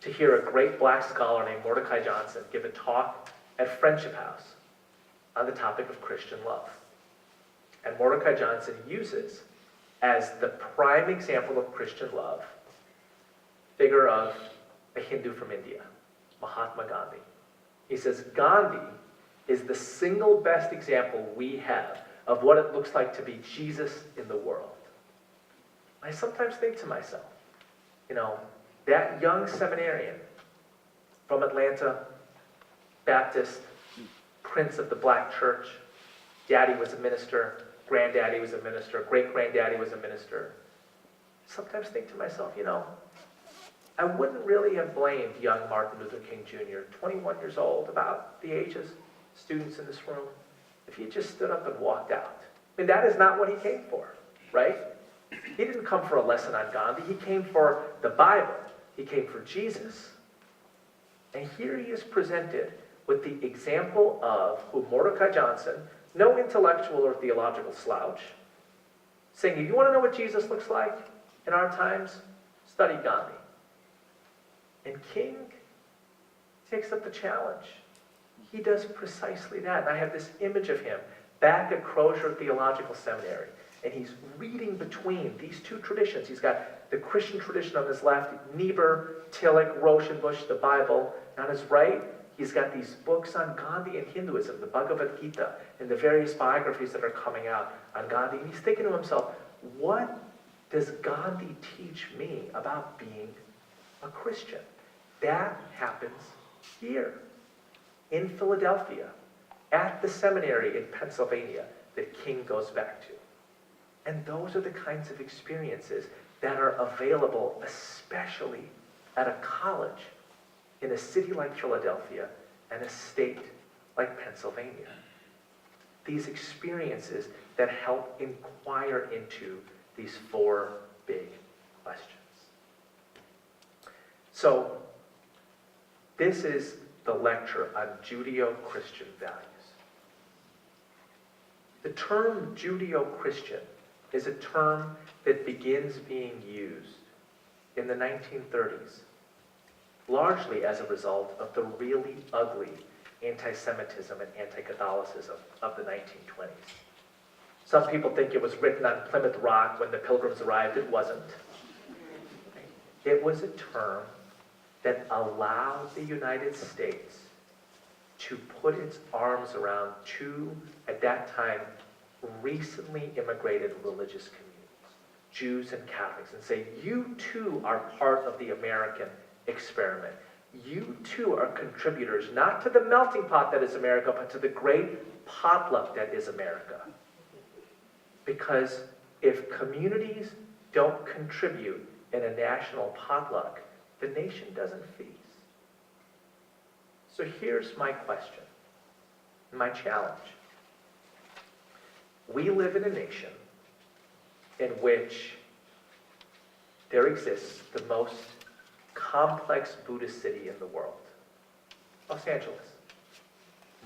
to hear a great black scholar named Mordecai Johnson give a talk at Friendship House on the topic of Christian love. And Mordecai Johnson uses as the prime example of Christian love figure of a Hindu from India, Mahatma Gandhi. He says, Gandhi is the single best example we have of what it looks like to be Jesus in the world. I sometimes think to myself, that young seminarian from Atlanta, Baptist, prince of the black church, daddy was a minister, granddaddy was a minister, great-granddaddy was a minister. Sometimes think to myself, I wouldn't really have blamed young Martin Luther King Jr., 21 years old, about the ages, students in this room, if he just stood up and walked out. I mean, that is not what he came for, right? He didn't come for a lesson on Gandhi. He came for the Bible. He came for Jesus. And here he is presented with the example of who Mordecai Johnson, no intellectual or theological slouch, saying, if you want to know what Jesus looks like in our times, study Gandhi. And King takes up the challenge. He does precisely that. And I have this image of him back at Crozier Theological Seminary. And he's reading between these two traditions. He's got the Christian tradition on his left, Niebuhr, Tillich, Rauschenbusch, the Bible. And on his right, he's got these books on Gandhi and Hinduism, the Bhagavad Gita, and the various biographies that are coming out on Gandhi. And he's thinking to himself, what does Gandhi teach me about being a Christian? That happens here in Philadelphia, at the seminary in Pennsylvania that King goes back to. And those are the kinds of experiences that are available, especially at a college in a city like Philadelphia and a state like Pennsylvania. These experiences that help inquire into these four big questions. So, this is the lecture on Judeo-Christian values. The term Judeo-Christian is a term that begins being used in the 1930s, largely as a result of the really ugly anti-Semitism and anti-Catholicism of the 1920s. Some people think it was written on Plymouth Rock when the Pilgrims arrived. It wasn't. It was a term that allowed the United States to put its arms around two, at that time, recently immigrated religious communities, Jews and Catholics, and say, you too are part of the American experiment. You too are contributors, not to the melting pot that is America, but to the great potluck that is America. Because if communities don't contribute in a national potluck, the nation doesn't feast. So here's my question, my challenge. We live in a nation in which there exists the most complex Buddhist city in the world, Los Angeles.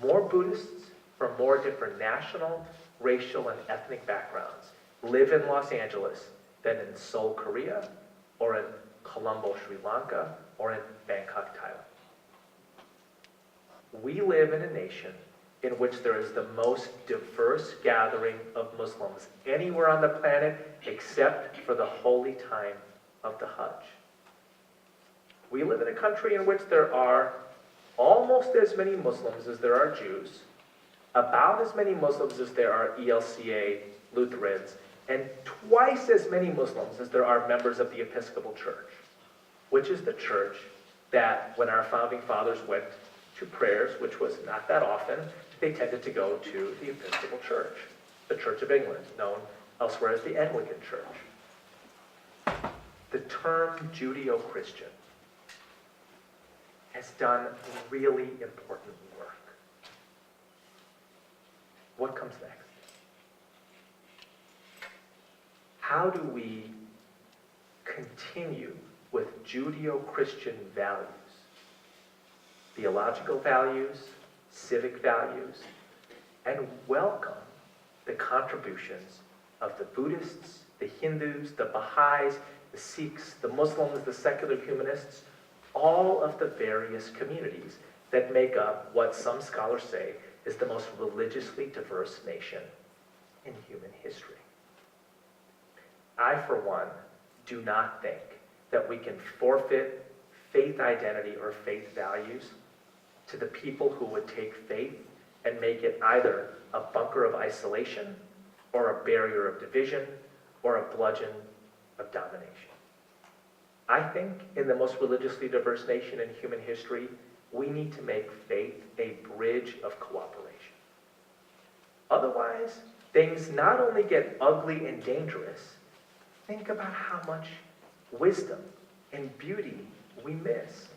More Buddhists from more different national, racial, and ethnic backgrounds live in Los Angeles than in Seoul, Korea, or in Colombo, Sri Lanka, or in Bangkok, Thailand. We live in a nation in which there is the most diverse gathering of Muslims anywhere on the planet except for the holy time of the Hajj. We live in a country in which there are almost as many Muslims as there are Jews, about as many Muslims as there are ELCA Lutherans, and twice as many Muslims as there are members of the Episcopal Church, which is the church that, when our founding fathers went to prayers, which was not that often, they tended to go to the Episcopal Church, the Church of England, known elsewhere as the Anglican Church. The term Judeo-Christian has done really important work. What comes next? How do we continue with Judeo-Christian values, theological values, civic values, and welcome the contributions of the Buddhists, the Hindus, the Baha'is, the Sikhs, the Muslims, the secular humanists, all of the various communities that make up what some scholars say is the most religiously diverse nation in human history. I, for one, do not think that we can forfeit faith identity or faith values to the people who would take faith and make it either a bunker of isolation or a barrier of division or a bludgeon of domination. I think in the most religiously diverse nation in human history, we need to make faith a bridge of cooperation. Otherwise, things not only get ugly and dangerous, think about how much wisdom and beauty we miss.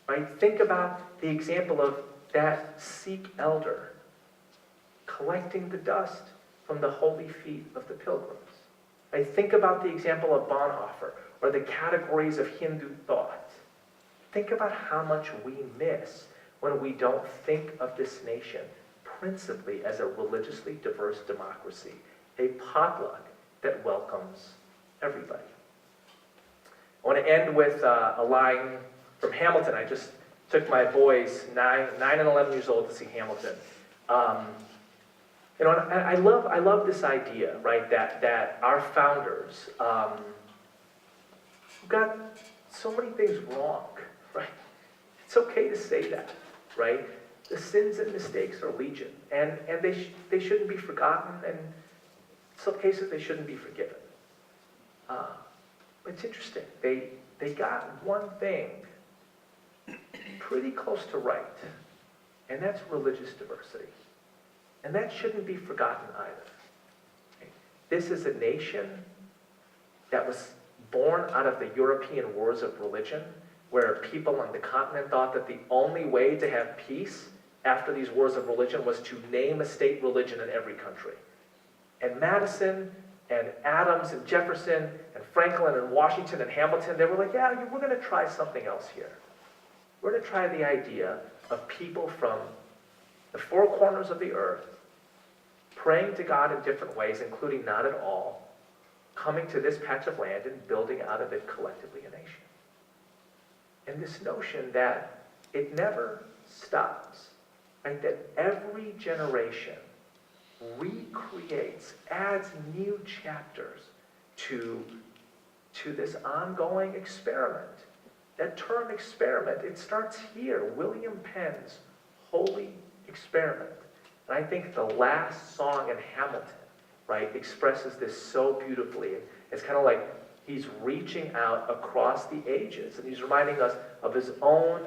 Right? Think about the example of that Sikh elder collecting the dust from the holy feet of the pilgrims. Right? Think about the example of Bonhoeffer, or the categories of Hindu thought. think about how much we miss when we don't think of this nation principally as a religiously diverse democracy, a potluck that welcomes everybody. I want to end with a line from Hamilton. I just took my boys, 9 and 11 years old, to see Hamilton. And I love this idea, right, that our founders got so many things wrong, right? It's okay to say that, right? The sins and mistakes are legion, and they shouldn't be forgotten, and in some cases they shouldn't be forgiven. It's interesting. They got one thing pretty close to right, and that's religious diversity. And that shouldn't be forgotten either. This is a nation that was born out of the European wars of religion, where people on the continent thought that the only way to have peace after these wars of religion was to name a state religion in every country. And Madison and Adams and Jefferson and Franklin and Washington and Hamilton, they were like, yeah, we're going to try something else here. We're going to try the idea of people from the four corners of the earth praying to God in different ways, including not at all, coming to this patch of land and building out of it collectively a nation. And this notion that it never stops, right? That every generation recreates, adds new chapters to this ongoing experiment. That term experiment, it starts here, William Penn's Holy Experiment. And I think the last song in Hamilton, right, expresses this so beautifully. It's kind of like he's reaching out across the ages, and he's reminding us of his own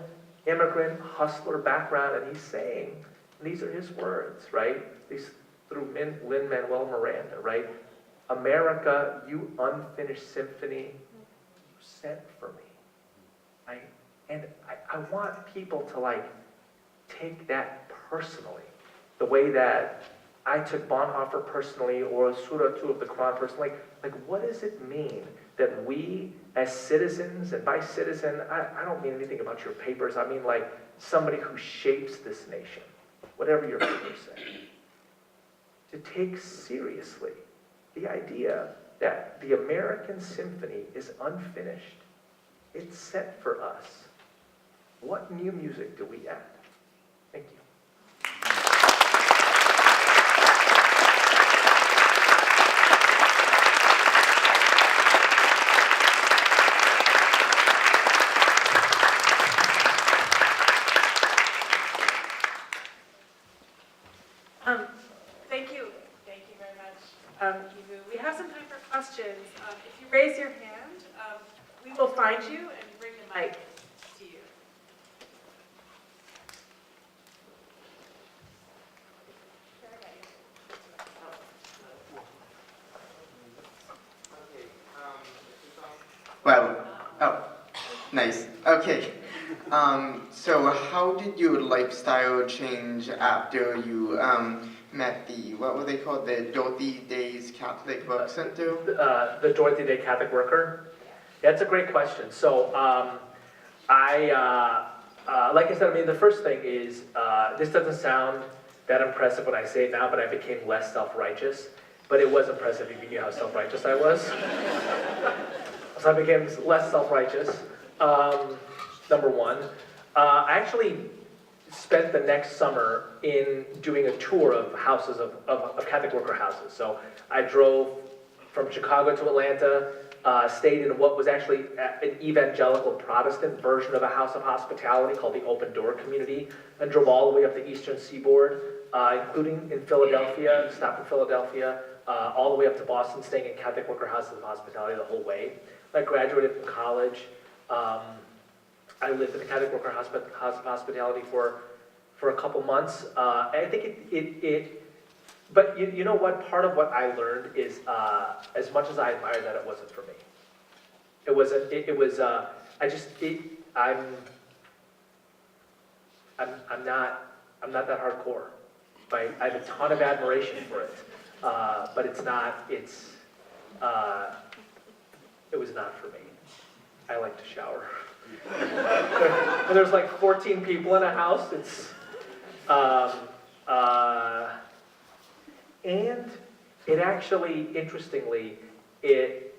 immigrant hustler background, and he's saying, and these are his words, right? These through Lin-Manuel Miranda, right? America, you unfinished symphony, you sent for me, right? And I want people to like take that personally, the way that I took Bonhoeffer personally, or Surah 2 of the Quran personally. Like, what does it mean that we as citizens, and by citizen, I don't mean anything about your papers, I mean like somebody who shapes this nation, whatever your papers say, to take seriously the idea that the American symphony is unfinished. It's set for us. What new music do we add? Thank you. Thank you very much, Eboo. We have some time for questions. If you raise your hand, we will find you and bring the mic to you. Well, oh, nice. Okay. So how did your lifestyle change after you met the, what were they called, the Dorothy Day's Catholic Work Center? The Dorothy Day Catholic Worker? That's a great question. So like I said, I mean, the first thing is, this doesn't sound that impressive when I say it now, but I became less self-righteous. But it was impressive if you knew how self-righteous I was. So I became less self-righteous, number one. I actually spent the next summer in doing a tour of houses, of Catholic worker houses. So I drove from Chicago to Atlanta, stayed in what was actually an evangelical Protestant version of a house of hospitality called the Open Door Community, and drove all the way up the Eastern Seaboard, including in Philadelphia, stopped in Philadelphia, all the way up to Boston, staying in Catholic worker houses of hospitality the whole way. I graduated from college. I lived in the Catholic worker house of hospitality for a couple months. I think but you know what? Part of what I learned is, as much as I admire that, it wasn't for me. I'm not that hardcore. Right? I have a ton of admiration for it, but it was not for me. I like to shower. when there's like 14 people in a house, it's, and it actually, interestingly, it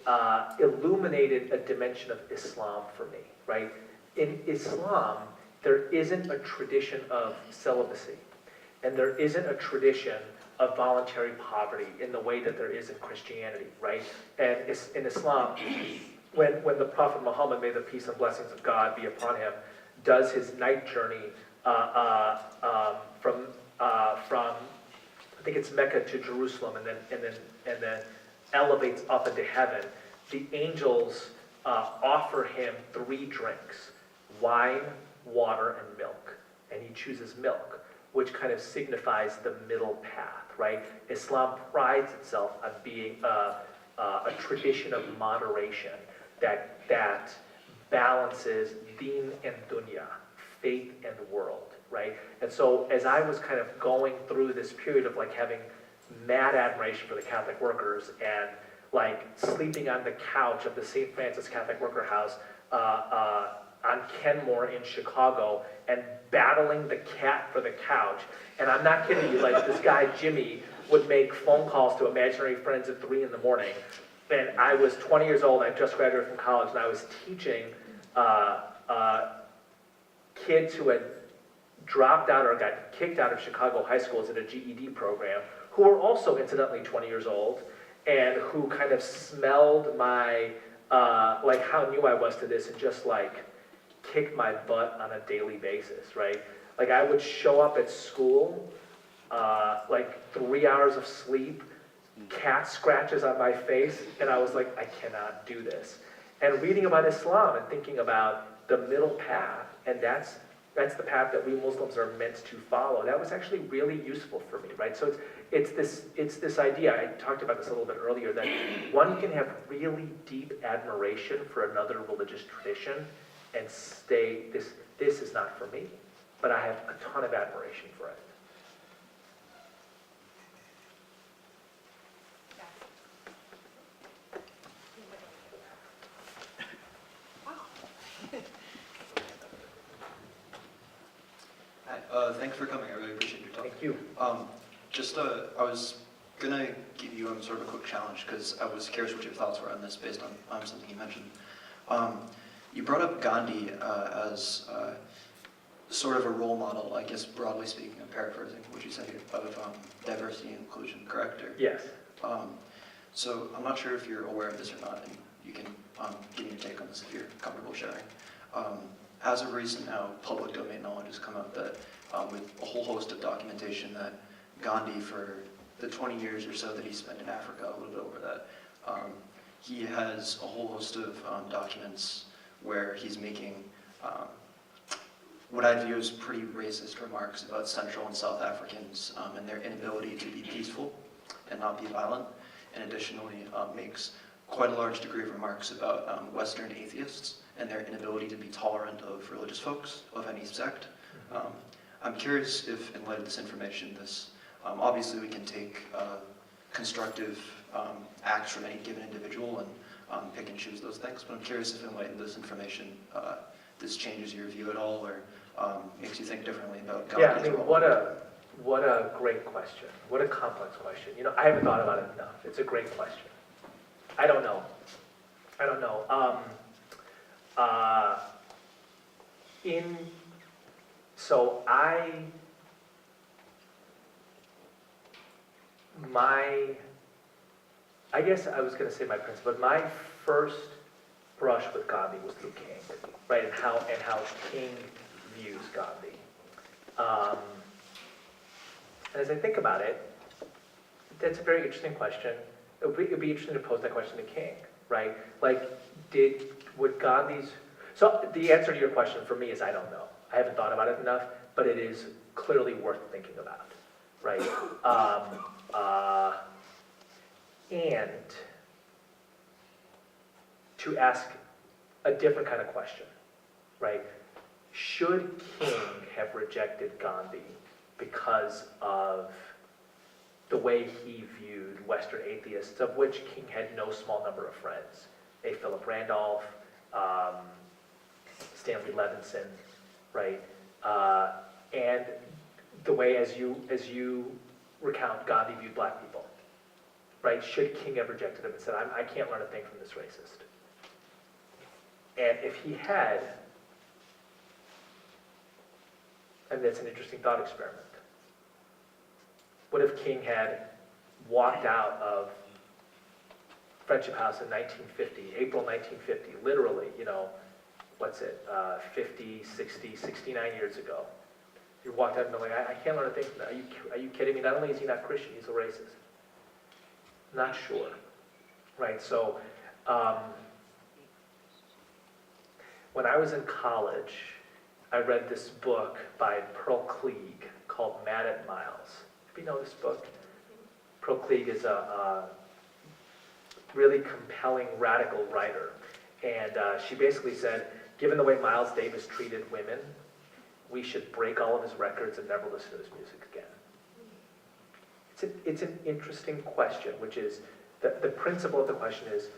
illuminated a dimension of Islam for me, right? In Islam, there isn't a tradition of celibacy, and there isn't a tradition of voluntary poverty in the way that there is in Christianity, right? And in Islam, when the Prophet Muhammad, may the peace and blessings of God be upon him, does his night journey from I think it's Mecca to Jerusalem, and then elevates up into heaven, the angels offer him 3 drinks: wine, water, and milk. And he chooses milk, which kind of signifies the middle path, right? Islam prides itself on being a tradition of moderation that balances deen and dunya, faith and world, right? And so as I was kind of going through this period of like having mad admiration for the Catholic workers and like sleeping on the couch of the St. Francis Catholic Worker House on Kenmore in Chicago and battling the cat for the couch. And I'm not kidding you, like this guy Jimmy would make phone calls to imaginary friends at 3 in the morning. And I was 20 years old, I just graduated from college, and I was teaching kids who had dropped out or got kicked out of Chicago high schools in a GED program, who were also incidentally 20 years old, and who kind of smelled my, like how new I was to this, and just like kicked my butt on a daily basis, right? Like I would show up at school, like 3 hours of sleep, cat scratches on my face, and I was like, I cannot do this. And reading about Islam and thinking about the middle path, and that's the path that we Muslims are meant to follow. That was actually really useful for me, right? So it's this idea, I talked about this a little bit earlier, that one can have really deep admiration for another religious tradition and stay, this is not for me, but I have a ton of admiration for it. Thanks for coming. I really appreciate your talk. Thank you. I was gonna give you sort of a quick challenge because I was curious what your thoughts were on this based on something you mentioned. You brought up Gandhi as sort of a role model, I guess broadly speaking, I'm paraphrasing what you said here, of diversity and inclusion, correct? Or, Yes. So I'm not sure if you're aware of this or not, and you can give me your take on this if you're comfortable sharing. As of recent now, public domain knowledge has come out that with a whole host of documentation that Gandhi, for the 20 years or so that he spent in Africa, a little bit over that, he has a whole host of documents where he's making what I view as pretty racist remarks about Central and South Africans and their inability to be peaceful and not be violent, and additionally makes quite a large degree of remarks about Western atheists and their inability to be tolerant of religious folks of any sect. I'm curious if, in light of this information, obviously we can take constructive acts from any given individual and pick and choose those things, but I'm curious if, in light of this information, this changes your view at all, or makes you think differently about Gandhi's Yeah, I mean, role. what a great question. What a complex question. You know, I haven't thought about it enough. It's a great question. I don't know. I guess I was going to say my principle, but my first brush with Gandhi was through King, right? And how King views Gandhi. And as I think about it, that's a very interesting question. It would be interesting to pose that question to King, right? Like, would Gandhi's... So the answer to your question for me is I don't know. I haven't thought about it enough, but it is clearly worth thinking about, right? And to ask a different kind of question, right? Should King have rejected Gandhi because of the way he viewed Western atheists, of which King had no small number of friends? A. Philip Randolph, Stanley Levinson, right? And the way, as you recount, Gandhi viewed black people, right? Should King have rejected him and said, I can't learn a thing from this racist? And if he had, and that's an interesting thought experiment. What if King had walked out of Friendship House in 1950, April 1950, literally, 50, 60, 69 years ago. He walked out and been like, I can't learn a thing from that. Are you kidding me? Not only is he not Christian, he's a racist. Not sure, right? So, when I was in college, I read this book by Pearl Cleage called Mad at Miles. You know this book? Pearl Cleage is a really compelling, radical writer. And she basically said, given the way Miles Davis treated women, we should break all of his records and never listen to his music again. It's an interesting question, which is, the principle of the question is,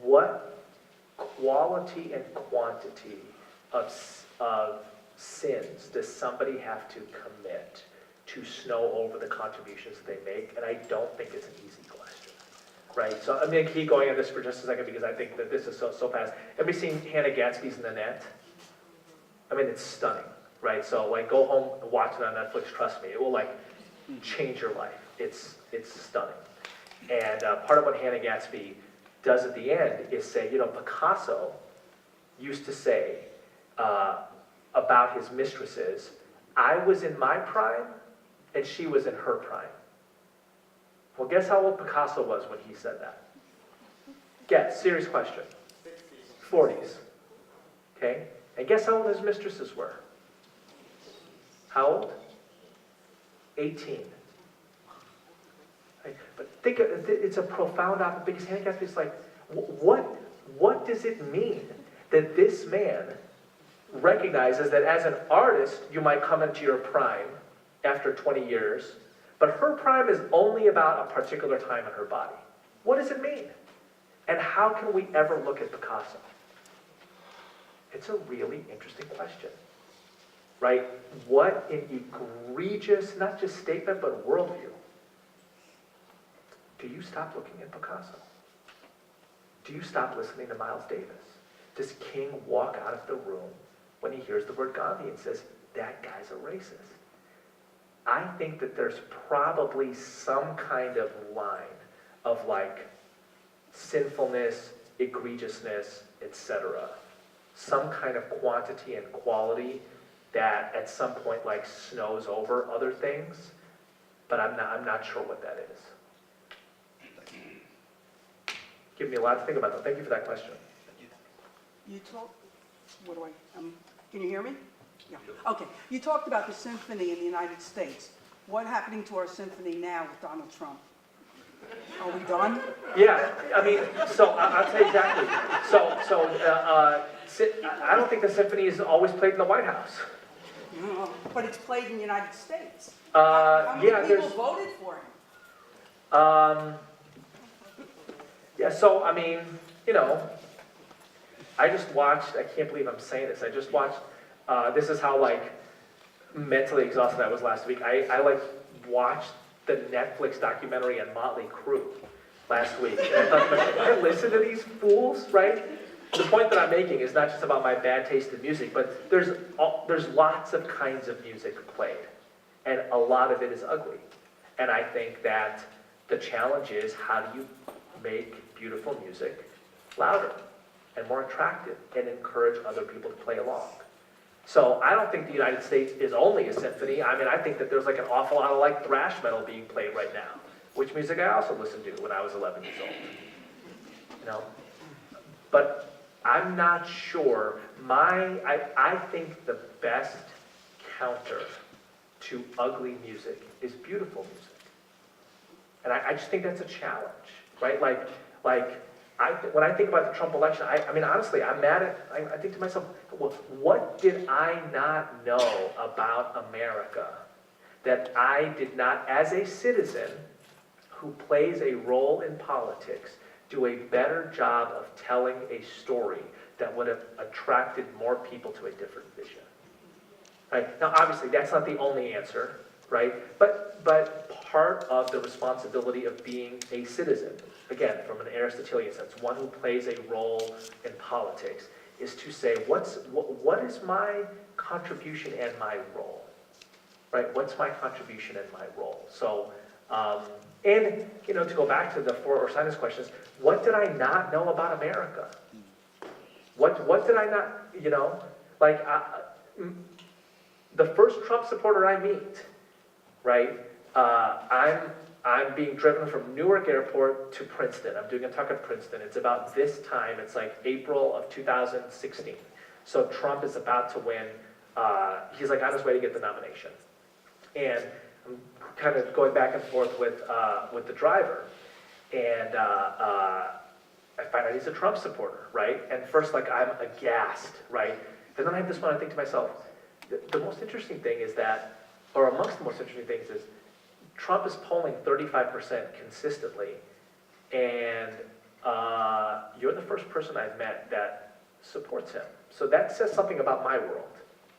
what quality and quantity of sins does somebody have to commit to snow over the contributions that they make? And I don't think it's an easy question, right? So I'm going to keep going on this for just a second because I think that this is so fast. Have you seen Hannah Gadsby's In the Net? I mean, it's stunning, right? So like, go home and watch it on Netflix. Trust me, it will like change your life. It's stunning. And part of what Hannah Gadsby does at the end is say, Picasso used to say about his mistresses, I was in my prime and she was in her prime. Well, guess how old Picasso was when he said that? Guess, serious question. 40s. Okay? And guess how old his mistresses were? How old? 18. Right? But think, it's a profound option because Hannah Gadsby's like, what does it mean that this man recognizes that as an artist, you might come into your prime after 20 years, but her prime is only about a particular time in her body. What does it mean? And how can we ever look at Picasso? It's a really interesting question, right? What an egregious, not just statement, but worldview. Do you stop looking at Picasso? Do you stop listening to Miles Davis? Does King walk out of the room when he hears the word Gandhi and says, that guy's a racist? I think that there's probably some kind of line of like sinfulness, egregiousness, etc. Some kind of quantity and quality that at some point like snows over other things, but I'm not sure what that is. Give me a lot to think about though. Thank you for that question. You talked, can you hear me? Yeah. Okay. You talked about the symphony in the United States. What's happening to our symphony now with Donald Trump? Are we done? Yeah, I mean, so I'll tell you exactly. I don't think the symphony is always played in the White House. No, but it's played in the United States. How many people voted for him? Yeah, so I mean, I just watched, I can't believe I'm saying this, I just watched, this is how like mentally exhausted I was last week. I like watched the Netflix documentary on Motley Crue last week. And I thought, did I listen to these fools, right? The point that I'm making is not just about my bad taste in music, but there's lots of kinds of music played. And a lot of it is ugly. And I think that the challenge is, how do you make beautiful music louder and more attractive and encourage other people to play along? So I don't think the United States is only a symphony. I mean, I think that there's like an awful lot of like thrash metal being played right now, which music I also listened to when I was 11 years old. But I'm not sure. I think the best counter to ugly music is beautiful music. And I just think that's a challenge, right? When I think about the Trump election, I mean, honestly, I'm mad at, I think to myself, what did I not know about America that I did not, as a citizen who plays a role in politics, do a better job of telling a story that would have attracted more people to a different vision. Right? Now, obviously, that's not the only answer, right? But part of the responsibility of being a citizen, again, from an Aristotelian sense, one who plays a role in politics, is to say, what is my contribution and my role? Right? What's my contribution and my role? So, and, you know, to go back to the four Ursinus questions, what did I not know about America? What did I not, you know, like, the first Trump supporter I meet, right, I'm being driven from Newark Airport to Princeton. I'm doing a talk at Princeton. It's about this time. It's like April of 2016. So Trump is about to win. He's like on his way to get the nomination. And I'm kind of going back and forth with the driver. And I find out he's a Trump supporter, right? And first, like, I'm aghast, right? And then I have this one, I think to myself, the most interesting thing is that, or amongst the most interesting things is, Trump is polling 35% consistently, and you're the first person I've met that supports him. So that says something about my world.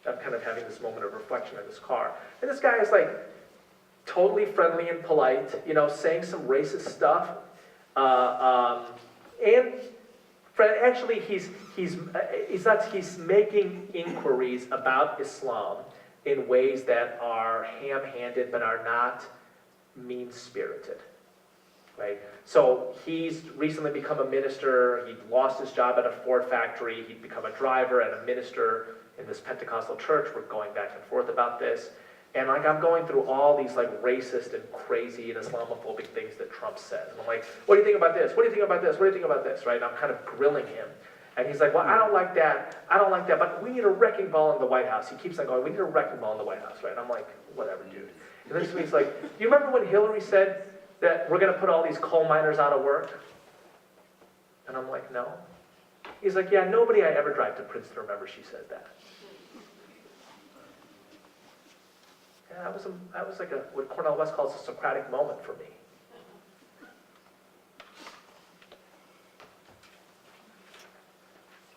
I'm kind of having this moment of reflection in this car. And this guy is like totally friendly and polite, you know, saying some racist stuff. And actually, he's making inquiries about Islam in ways that are ham-handed but are not mean-spirited, right? So he's recently become a minister. He lost his job at a Ford factory. He'd become a driver and a minister in this Pentecostal church. We're going back and forth about this. And like, I'm going through all these like racist and crazy and Islamophobic things that Trump said. And I'm like, what do you think about this? What do you think about this? What do you think about this? Right? And I'm kind of grilling him. And he's like, well, I don't like that. I don't like that. But we need a wrecking ball in the White House. He keeps on going, we need a wrecking ball in the White House, right? And I'm like, whatever, dude. And then he's like, do you remember when Hillary said that we're going to put all these coal miners out of work? And I'm like, no. He's like, yeah, nobody I ever drive to Princeton remembers she said that. Yeah, that was like what Cornel West calls a Socratic moment for me.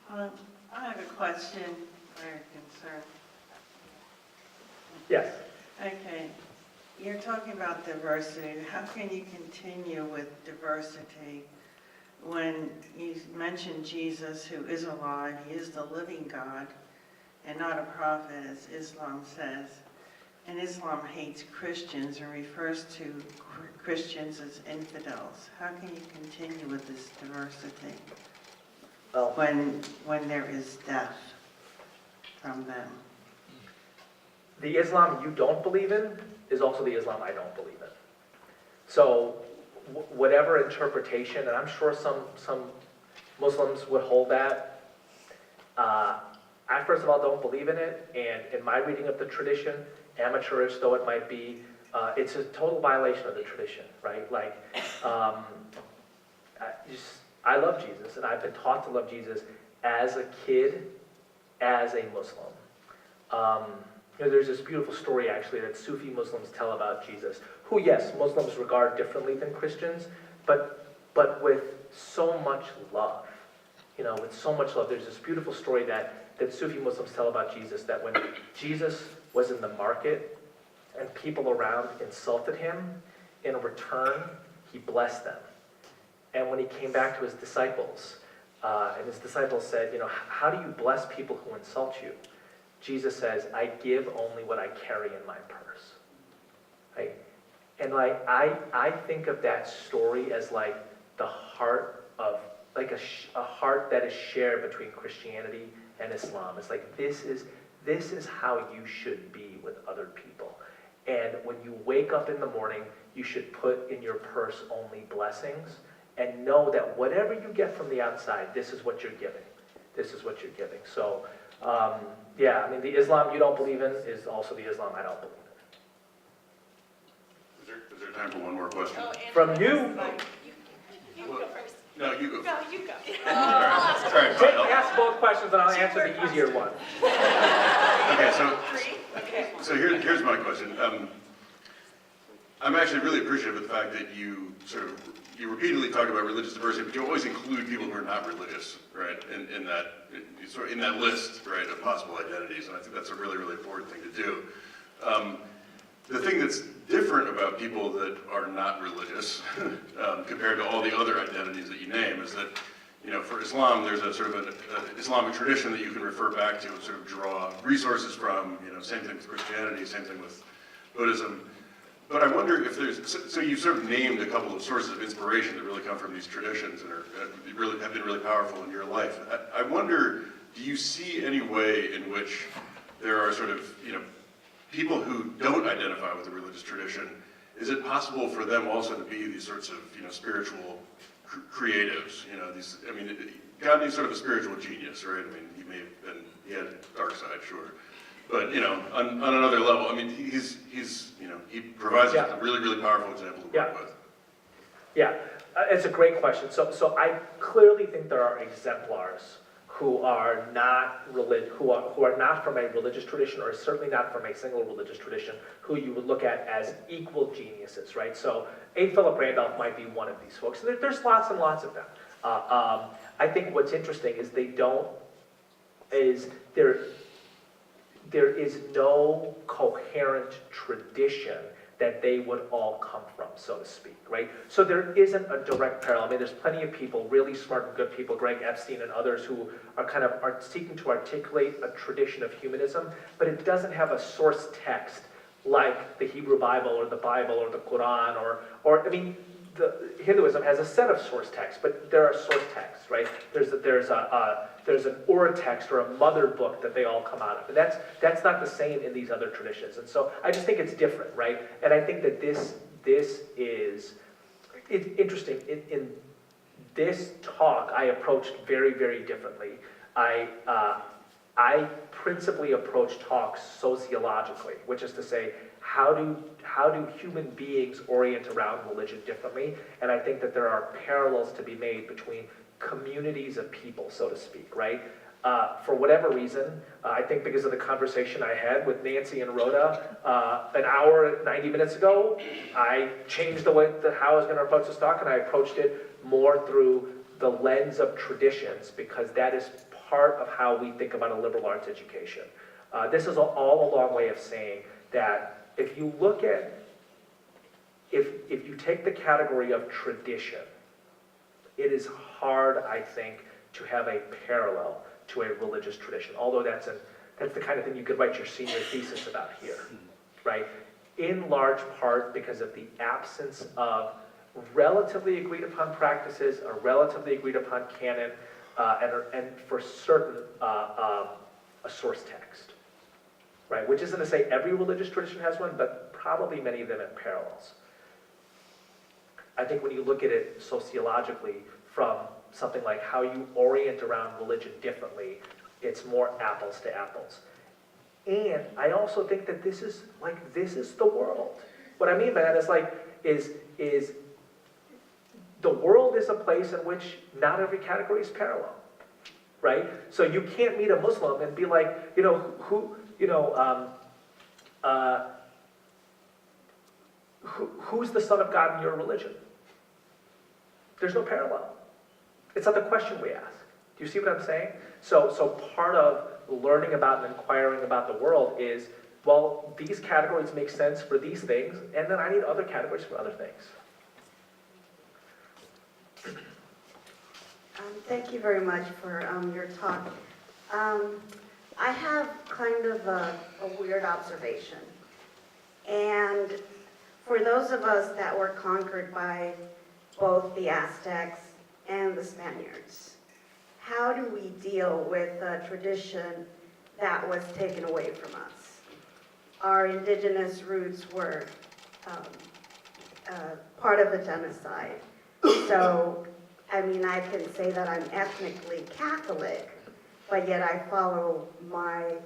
I have a question or a concern. Yes. Okay, you're talking about diversity. How can you continue with diversity when you mention Jesus, who is alive? He is the living God and not a prophet, as Islam says. And Islam hates Christians and refers to Christians as infidels. How can you continue with this diversity when there is death from them? The Islam you don't believe in is also the Islam I don't believe in. So whatever interpretation, and I'm sure some Muslims would hold that, I first of all don't believe in it, and in my reading of the tradition, amateurish though it might be, it's a total violation of the tradition, right? Like, I love Jesus, and I've been taught to love Jesus as a kid, as a Muslim. You know, there's this beautiful story, actually, that Sufi Muslims tell about Jesus, who, yes, Muslims regard differently than Christians, but with so much love. You know, with so much love. There's this beautiful story that Sufi Muslims tell about Jesus, that when Jesus was in the market and people around insulted him, in return, he blessed them. And when he came back to his disciples, and his disciples said, you know, how do you bless people who insult you? Jesus says, I give only what I carry in my purse. Right? And like, I think of that story as like the heart of, like a heart that is shared between Christianity and Islam. It's like, this is how you should be with other people. And when you wake up in the morning, you should put in your purse only blessings, and know that whatever you get from the outside, this is what you're giving. This is what you're giving. So, yeah, I mean, the Islam you don't believe in is also the Islam I don't believe in. Is there time for one more question? Oh, From you. You go first. No, you go. No, you go. All right, Take, fine. ask both questions and I'll answer the easier one. Okay, so Three? Okay. So here's my question. I'm actually really appreciative of the fact that you sort of you repeatedly talk about religious diversity, but you always include people who are not religious, right, in that list, right, of possible identities, and I think that's a really, really important thing to do. The thing that's different about people that are not religious, compared to all the other identities that you name, is that, you know, for Islam, there's a sort of an Islamic tradition that you can refer back to and sort of draw resources from. You know, same thing with Christianity, same thing with Buddhism. But I wonder if there's, so you've sort of named a couple of sources of inspiration that really come from these traditions and really have been really powerful in your life. I wonder, do you see any way in which there are sort of, you know, people who don't identify with the religious tradition, is it possible for them also to be these sorts of, you know, spiritual creatives? You know, these, I mean, Gandhi's sort of a spiritual genius, right? I mean, he had a dark side, sure. But, you know, on another level, I mean, he's you know, he provides us with a really, really powerful example to work with. Yeah, it's a great question. So I clearly think there are exemplars who are not who are not from a religious tradition, or certainly not from a single religious tradition, who you would look at as equal geniuses, right? So A. Philip Randolph might be one of these folks. There's lots and lots of them. I think what's interesting is there is no coherent tradition that they would all come from, so to speak, right? So there isn't a direct parallel. I mean, there's plenty of people, really smart and good people, Greg Epstein and others, who are seeking to articulate a tradition of humanism, but it doesn't have a source text like the Hebrew Bible or the Quran, or I mean, Hinduism has a set of source texts, but there are source texts, right? There's an Ur text or a mother book that they all come out of, and that's not the same in these other traditions. And so I just think it's different, right? And I think that it's interesting. In this talk, I approached very, very differently. I principally approach talks sociologically, which is to say, how do human beings orient around religion differently? And I think that there are parallels to be made between communities of people, so to speak, right? For whatever reason, I think because of the conversation I had with Nancy and Rhoda an hour, 90 minutes ago, I changed how I was going to approach this talk, and I approached it more through the lens of traditions, because that is part of how we think about a liberal arts education. This is all a long way of saying that if you look at, if you take the category of tradition, it is hard, I think, to have a parallel to a religious tradition, although that's the kind of thing you could write your senior thesis about here, right? In large part because of the absence of relatively agreed upon practices, a relatively agreed upon canon, and for certain, a source text, right? Which isn't to say every religious tradition has one, but probably many of them have parallels. I think when you look at it sociologically from something like how you orient around religion differently, it's more apples to apples. And I also think that this is the world. What I mean by that is the world is a place in which not every category is parallel, right? So you can't meet a Muslim and be like, who's the son of God in your religion? There's no parallel. It's not the question we ask. Do you see what I'm saying? So part of learning about and inquiring about the world is, well, these categories make sense for these things, and then I need other categories for other things. Thank you very much for your talk. I have kind of a weird observation. And for those of us that were conquered by both the Aztecs and the Spaniards, how do we deal with a tradition that was taken away from us? Our indigenous roots were part of a genocide. So, I mean, I can say that I'm ethnically Catholic, but yet I follow my,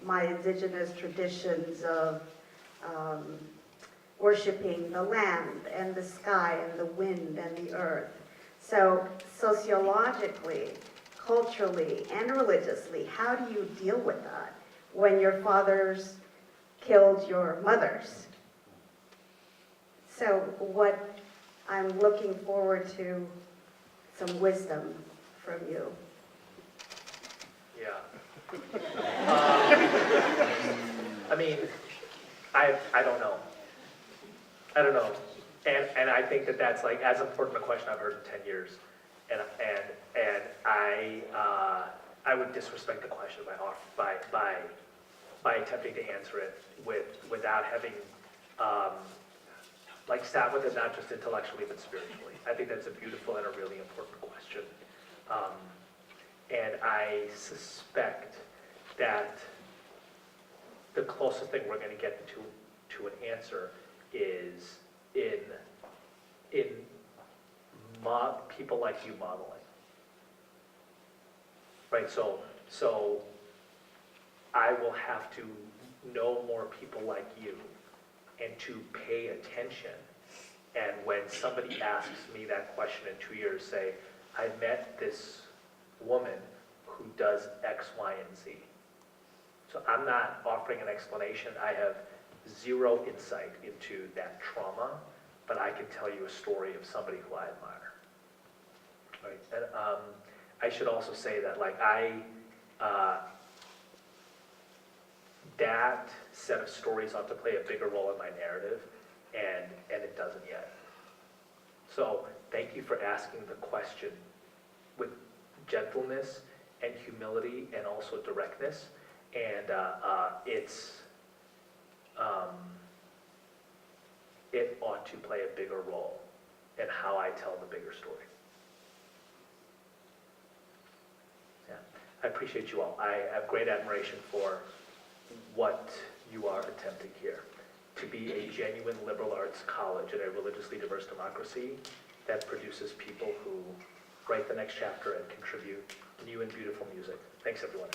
my indigenous traditions of worshiping the land and the sky and the wind and the earth. So sociologically, culturally, and religiously, how do you deal with that when your fathers killed your mothers? So what I'm looking forward to, some wisdom from you. Yeah. I mean, I don't know. I don't know. And I think that that's like as important a question I've heard in 10 years. And I would disrespect the question by attempting to answer it without having like sat with it not just intellectually but spiritually. I think that's a beautiful and a really important question. And I suspect that the closest thing we're going to get to an answer is in people like you modeling. Right, so I will have to know more people like you and to pay attention. And when somebody asks me that question in 2 years, say, I met this woman who does X, Y, and Z. So I'm not offering an explanation. I have zero insight into that trauma, but I can tell you a story of somebody who I admire. Right? And I should also say that, like, that set of stories ought to play a bigger role in my narrative, and it doesn't yet. So thank you for asking the question with gentleness and humility and also directness, and it ought to play a bigger role in how I tell the bigger story. Yeah, I appreciate you all. I have great admiration for what you are attempting here. To be a genuine liberal arts college in a religiously diverse democracy that produces people who write the next chapter and contribute new and beautiful music. Thanks, everyone.